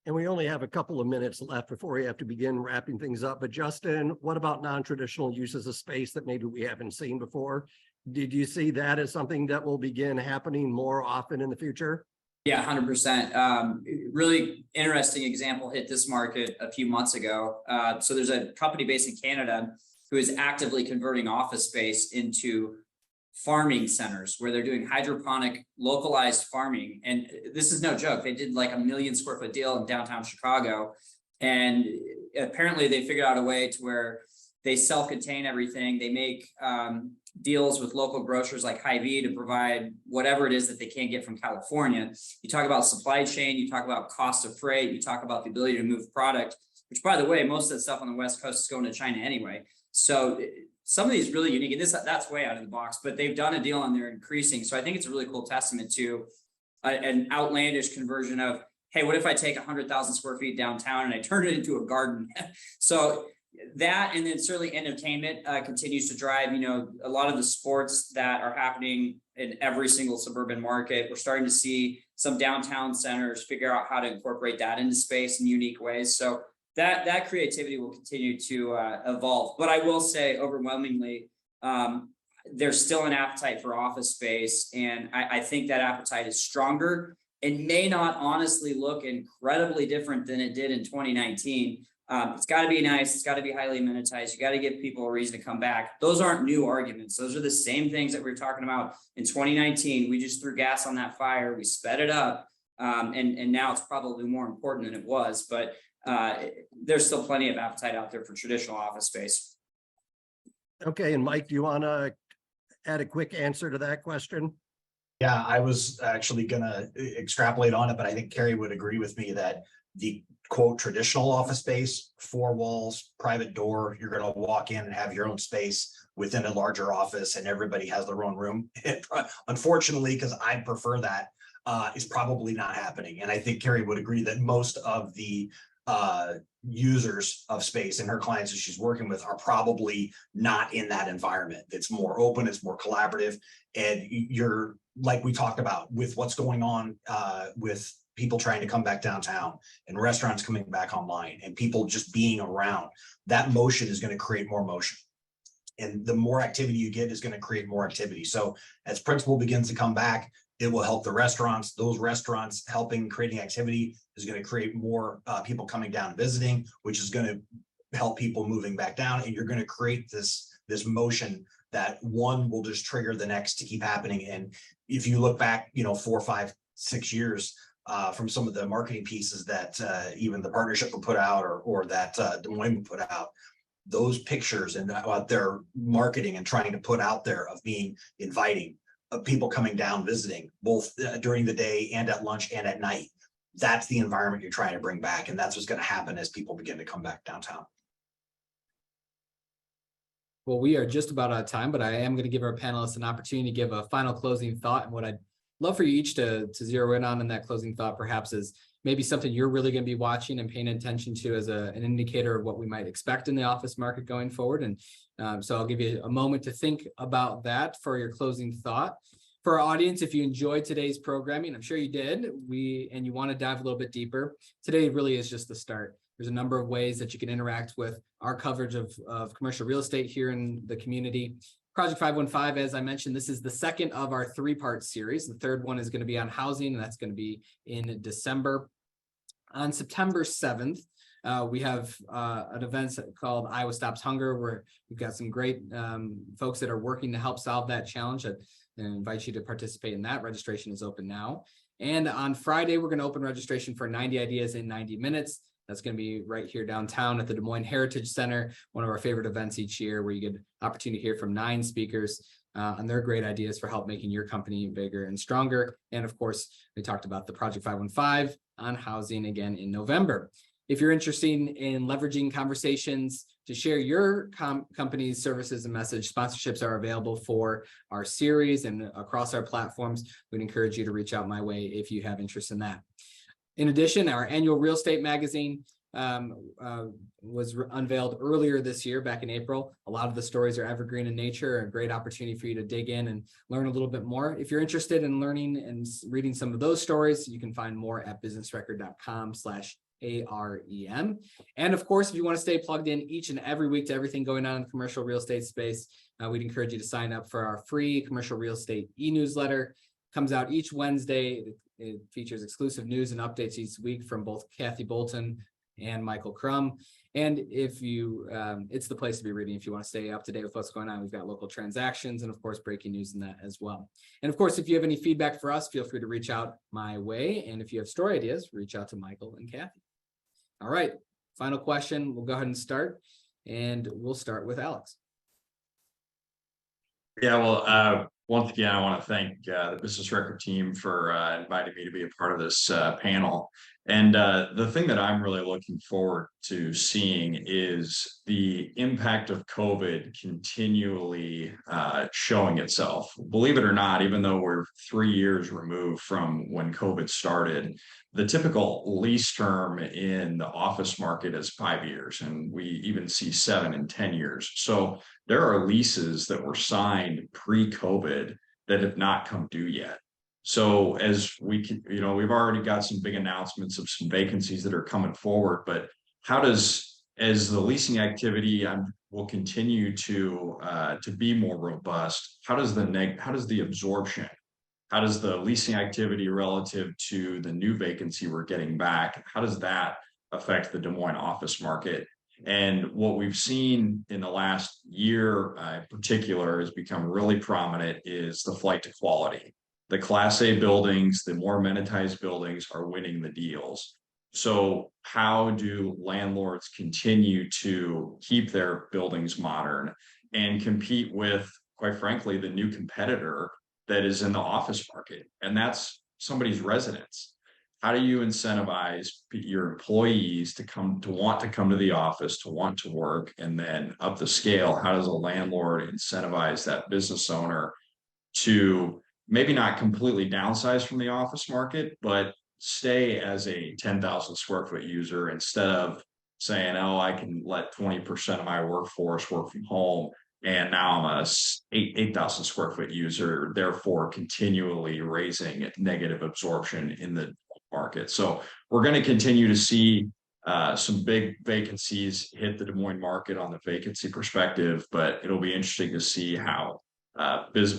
And we only have a couple of minutes left before we have to begin wrapping things up. But Justin, what about non-traditional uses of space that maybe we haven't seen before? Did you see that as something that will begin happening more often in the future? Yeah, 100%. Really interesting example hit this market a few months ago. So there's a company based in Canada who is actively converting office space into farming centers where they're doing hydroponic localized farming. And this is no joke. They did like a 1 million square foot deal in downtown Chicago. And apparently they figured out a way to where they self-contain everything. They make deals with local grocers like Hy-Vee to provide whatever it is that they can't get from California. You talk about supply chain, you talk about cost of freight, you talk about the ability to move product, which by the way, most of the stuff on the West Coast is going to China anyway. So some of these really unique, and that's way out of the box, but they've done a deal and they're increasing. So I think it's a really cool testament to an outlandish conversion of, hey, what if I take 100,000 square feet downtown and I turn it into a garden? So that, and then certainly entertainment continues to drive, a lot of the sports that are happening in every single suburban market. We're starting to see some downtown centers figure out how to incorporate that into space in unique ways. So that creativity will continue to evolve. But I will say overwhelmingly, there's still an appetite for office space. And I think that appetite is stronger and may not honestly look incredibly different than it did in 2019. It's got to be nice. It's got to be highly amenitized. You got to give people a reason to come back. Those aren't new arguments. Those are the same things that we were talking about in 2019. We just threw gas on that fire. We sped it up. And now it's probably more important than it was. But there's still plenty of appetite out there for traditional office space. Okay, and Mike, do you want to add a quick answer to that question? Yeah, I was actually gonna extrapolate on it, but I think Cari would agree with me that the quote traditional office space, 4 walls, private door, you're gonna walk in and have your own space within a larger office and everybody has their own room. Unfortunately, because I prefer that, is probably not happening. And I think Cari would agree that most of the users of space and her clients that she's working with are probably not in that environment. It's more open, it's more collaborative, and you're, like we talked about with what's going on with people trying to come back downtown and restaurants coming back online and people just being around, that motion is going to create more motion. And the more activity you get is going to create more activity. So as principal begins to come back, it will help the restaurants. Those restaurants helping creating activity is going to create more people coming down and visiting, which is going to help people moving back down. And you're going to create this motion that one will just trigger the next to keep happening. And if you look back, 4, 5, 6 years from some of the marketing pieces that even the partnership will put out or that Des Moines would put out, those pictures and their marketing and trying to put out there of being inviting, of people coming down visiting both during the day and at lunch and at night. That's the environment you're trying to bring back, and that's what's going to happen as people begin to come back downtown. Well, we are just about out of time, but I am going to give our panelists an opportunity to give a final closing thought. And what I'd love for you each to zero in on in that closing thought perhaps is maybe something you're really going to be watching and paying attention to as an indicator of what we might expect in the office market going forward. And so I'll give you a moment to think about that for your closing thought. For our audience, if you enjoyed today's programming, I'm sure you did, and you want to dive a little bit deeper, today really is just the start. There's a number of ways that you can interact with our coverage of commercial real estate here in the community. Project 515, as I mentioned, this is the second of our 3-part series. The third one is going to be on housing, and that's going to be in December. On September 7th, we have an event called Iowa Stops Hunger, where we've got some great folks that are working to help solve that challenge. And invite you to participate in that. Registration is open now. And on Friday, we're going to open registration for 90 Ideas in 90 Minutes. That's going to be right here downtown at the Des Moines Heritage Center, one of our favorite events each year, where you get an opportunity to hear from 9 speakers on their great ideas for help making your company bigger and stronger. And of course, we talked about the Project 515 on housing again in November. If you're interested in leveraging conversations to share your company's services and message, sponsorships are available for our series and across our platforms. We'd encourage you to reach out my way if you have interest in that. In addition, our annual real estate magazine was unveiled earlier this year, back in April. A lot of the stories are evergreen in nature, a great opportunity for you to dig in and learn a little bit more. If you're interested in learning and reading some of those stories, you can find more at businessrecord.com/AREM. And of course, if you want to stay plugged in each and every week to everything going on in the commercial real estate space, we'd encourage you to sign up for our free commercial real estate e-newsletter. Comes out each Wednesday. It features exclusive news and updates each week from both Kathy Bolton and Michael Crum. And if you, it's the place to be reading if you want to stay up to date with what's going on. We've got local transactions and of course, breaking news in that as well. And of course, if you have any feedback for us, feel free to reach out my way. And if you have story ideas, reach out to Michael and Kathy. All right, final question. We'll go ahead and start, and we'll start with Alex. Yeah, well, once again, I want to thank the Business Record team for inviting me to be a part of this panel. And the thing that I'm really looking forward to seeing is the impact of COVID continually showing itself. Believe it or not, even though we're 3 years removed from when COVID started, the typical lease term in the office market is 5 years, and we even see 7 and 10 years. So there are leases that were signed pre-COVID that have not come due yet. So as we can, we've already got some big announcements of some vacancies that are coming forward, but as the leasing activity will continue to be more robust, how does the absorption, how does the leasing activity relative to the new vacancy we're getting back, how does that affect the Des Moines office market? And what we've seen in the last year in particular has become really prominent is the flight to quality. The Class A buildings, the more amenitized buildings are winning the deals. So how do landlords continue to keep their buildings modern and compete with, quite frankly, the new competitor that is in the office market? And that's somebody's residence. How do you incentivize your employees to want to come to the office, to want to work, and then up the scale? How does a landlord incentivize that business owner to maybe not completely downsize from the office market, but stay as a 10,000 square foot user instead of saying, oh, I can let 20% of my workforce work from home, and now I'm a 8,000 square foot user, therefore continually raising negative absorption in the market. So we're going to continue to see some big vacancies hit the Des Moines market on the vacancy perspective, but it'll be interesting to see how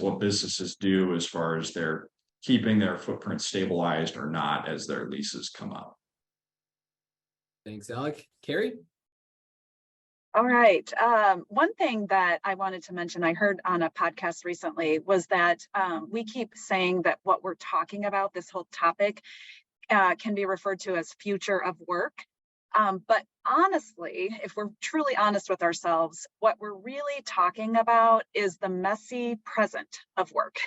what businesses do as far as they're keeping their footprint stabilized or not as their leases come up. Thanks, Alec. Cari? All right. One thing that I wanted to mention, I heard on a podcast recently, was that we keep saying that what we're talking about, this whole topic, can be referred to as future of work. But honestly, if we're truly honest with ourselves, what we're really talking about is the messy present of work,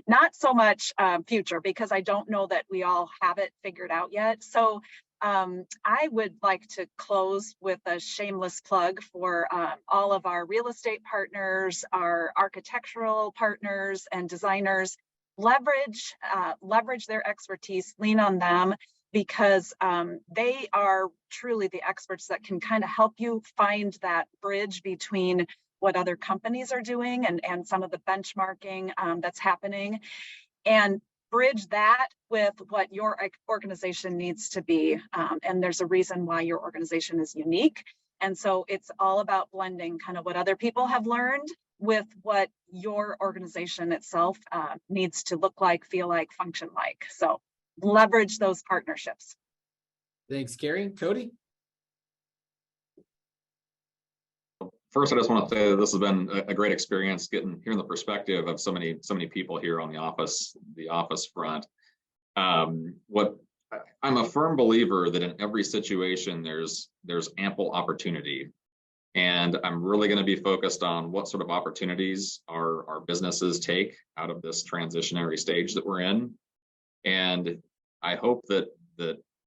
not so much future, because I don't know that we all have it figured out yet. So I would like to close with a shameless plug for all of our real estate partners, our architectural partners and designers. Leverage their expertise, lean on them, because they are truly the experts that can kind of help you find that bridge between what other companies are doing and some of the benchmarking that's happening, and bridge that with what your organization needs to be. And there's a reason why your organization is unique. And so it's all about blending kind of what other people have learned with what your organization itself needs to look like, feel like, function like. So leverage those partnerships. Thanks, Cari. Cody? First, I just want to say that this has been a great experience hearing the perspective of so many people here on the office front. What I'm a firm believer that in every situation there's ample opportunity. And I'm really going to be focused on what sort of opportunities our businesses take out of this transitionary stage that we're in. And I hope that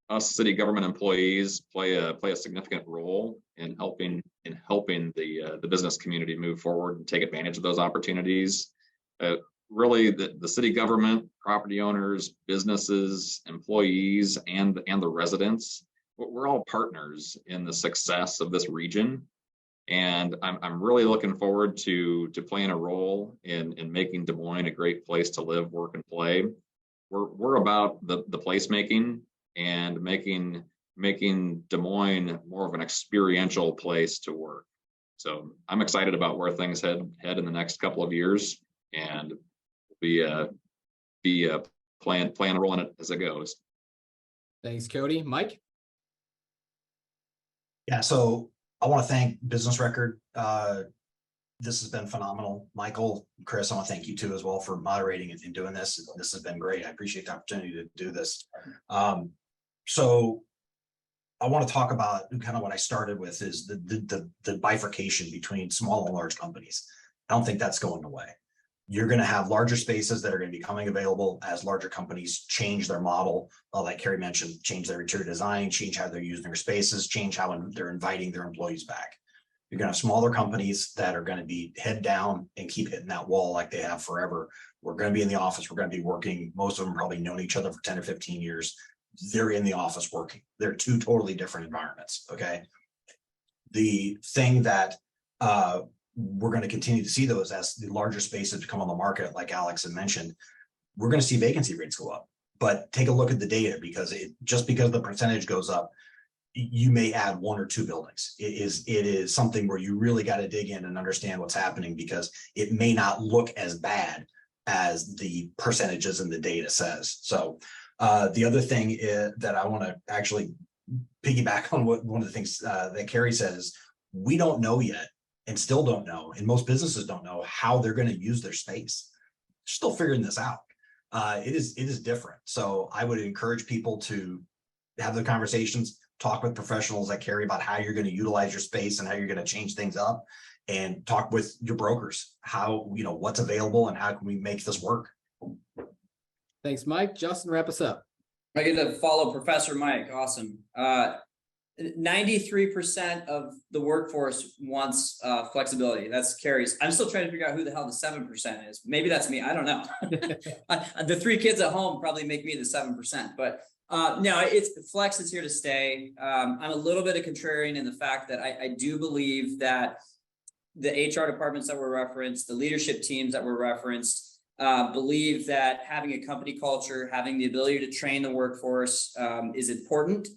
us city government employees play a significant role in helping the business community move forward and take advantage of those opportunities. Really, the city government, property owners, businesses, employees, and the residents, we're all partners in the success of this region. And I'm really looking forward to playing a role in making Des Moines a great place to live, work, and play. We're about the placemaking and making Des Moines more of an experiential place to work. So I'm excited about where things head in the next couple of years, and be playing a role in it as it goes. Thanks, Cody. Mike? Yeah, so I want to thank Business Record. This has been phenomenal. Michael, Chris, I want to thank you too as well for moderating and doing this. This has been great. I appreciate the opportunity to do this. So I want to talk about kind of what I started with is the bifurcation between small and large companies. I don't think that's going away. You're going to have larger spaces that are going to be coming available as larger companies change their model, like Cari mentioned, change their interior design, change how they're using their spaces, change how they're inviting their employees back. You're going to have smaller companies that are going to be head down and keep hitting that wall like they have forever. We're going to be in the office. We're going to be working. Most of them probably known each other for 10 or 15 years. They're in the office working. They're two totally different environments. Okay. The thing that we're going to continue to see those as the larger spaces come on the market, like Alex had mentioned, we're going to see vacancy rates go up. But take a look at the data, because just because the percentage goes up, you may add one or two buildings. It is something where you really got to dig in and understand what's happening, because it may not look as bad as the percentages in the data says. So the other thing that I want to actually piggyback on one of the things that Cari said is, we don't know yet, and still don't know, and most businesses don't know how they're going to use their space. They're still figuring this out. It is different. So I would encourage people to have the conversations, talk with professionals like Cari about how you're going to utilize your space and how you're going to change things up, and talk with your brokers, how, what's available and how can we make this work. Thanks, Mike. Justin, wrap us up. I get to follow Professor Mike. Awesome. 93% of the workforce wants flexibility. That's Cari's. I'm still trying to figure out who the hell the 7% is. Maybe that's me. I don't know. The 3 kids at home probably make me the 7%, but no, flex is here to stay. I'm a little bit of contrarian in the fact that I do believe that the HR departments that were referenced, the leadership teams that were referenced, believe that having a company culture, having the ability to train the workforce is important.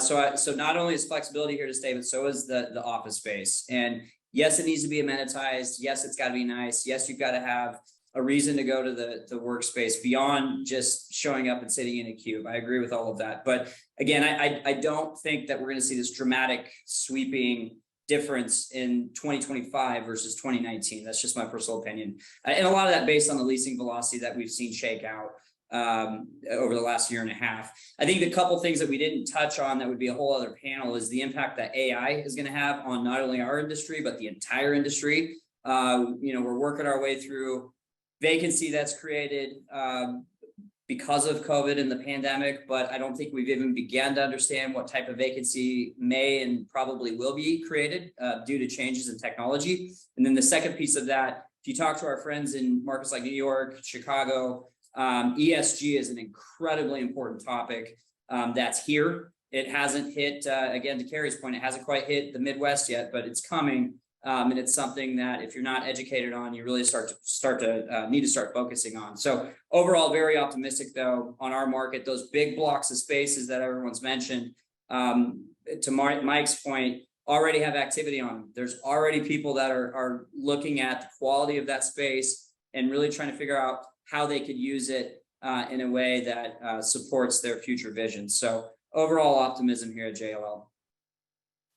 So not only is flexibility here to stay, but so is the office space. And yes, it needs to be amenitized. Yes, it's got to be nice. Yes, you've got to have a reason to go to the workspace beyond just showing up and sitting in a cube. I agree with all of that. But again, I don't think that we're going to see this dramatic sweeping difference in 2025 versus 2019. That's just my personal opinion. And a lot of that based on the leasing velocity that we've seen shake out over the last year and a half. I think the couple things that we didn't touch on that would be a whole other panel is the impact that AI is going to have on not only our industry, but the entire industry. We're working our way through vacancy that's created because of COVID and the pandemic, but I don't think we've even begun to understand what type of vacancy may and probably will be created due to changes in technology. And then the second piece of that, if you talk to our friends in markets like New York, Chicago, ESG is an incredibly important topic that's here. It hasn't hit, again, to Cari's point, it hasn't quite hit the Midwest yet, but it's coming. And it's something that if you're not educated on, you really need to start focusing on. So overall, very optimistic though on our market. Those big blocks of spaces that everyone's mentioned, to Mike's point, already have activity on them. There's already people that are looking at the quality of that space and really trying to figure out how they could use it in a way that supports their future vision. So overall optimism here at JLL.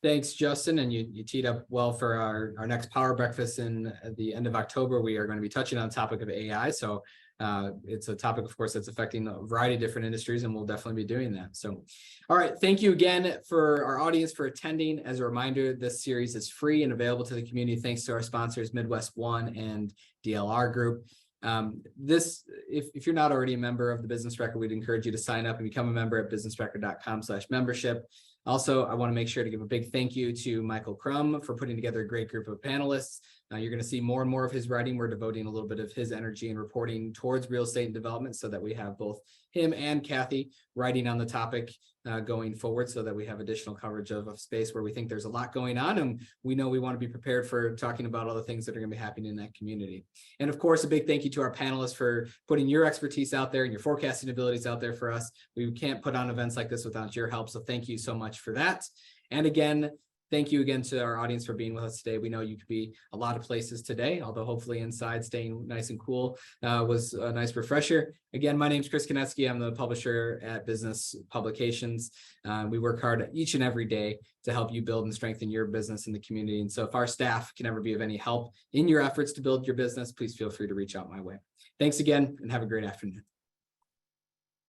Thanks, Justin. And you teed up well for our next Power Breakfast at the end of October. We are going to be touching on the topic of AI. So it's a topic, of course, that's affecting a variety of different industries, and we'll definitely be doing that. So, all right. Thank you again for our audience for attending. As a reminder, this series is free and available to the community thanks to our sponsors, Midwest One and DLR Group. If you're not already a member of the Business Record, we'd encourage you to sign up and become a member at businessrecord.com/membership. Also, I want to make sure to give a big thank you to Michael Crum for putting together a great group of panelists. You're going to see more and more of his writing. We're devoting a little bit of his energy and reporting towards real estate and development so that we have both him and Kathy writing on the topic going forward, so that we have additional coverage of a space where we think there's a lot going on, and we know we want to be prepared for talking about all the things that are going to be happening in that community. And of course, a big thank you to our panelists for putting your expertise out there and your forecasting abilities out there for us. We can't put on events like this without your help, so thank you so much for that. And again, Thank you again to our audience for being with us today. We know you could be a lot of places today, although hopefully inside staying nice and cool was a nice refresher. Again, my name is Chris Konetsky. I'm the publisher at Business Publications. We work hard each and every day to help you build and strengthen your business in the community. And so if our staff can ever be of any help in your efforts to build your business, please feel free to reach out my way. Thanks again and have a great afternoon.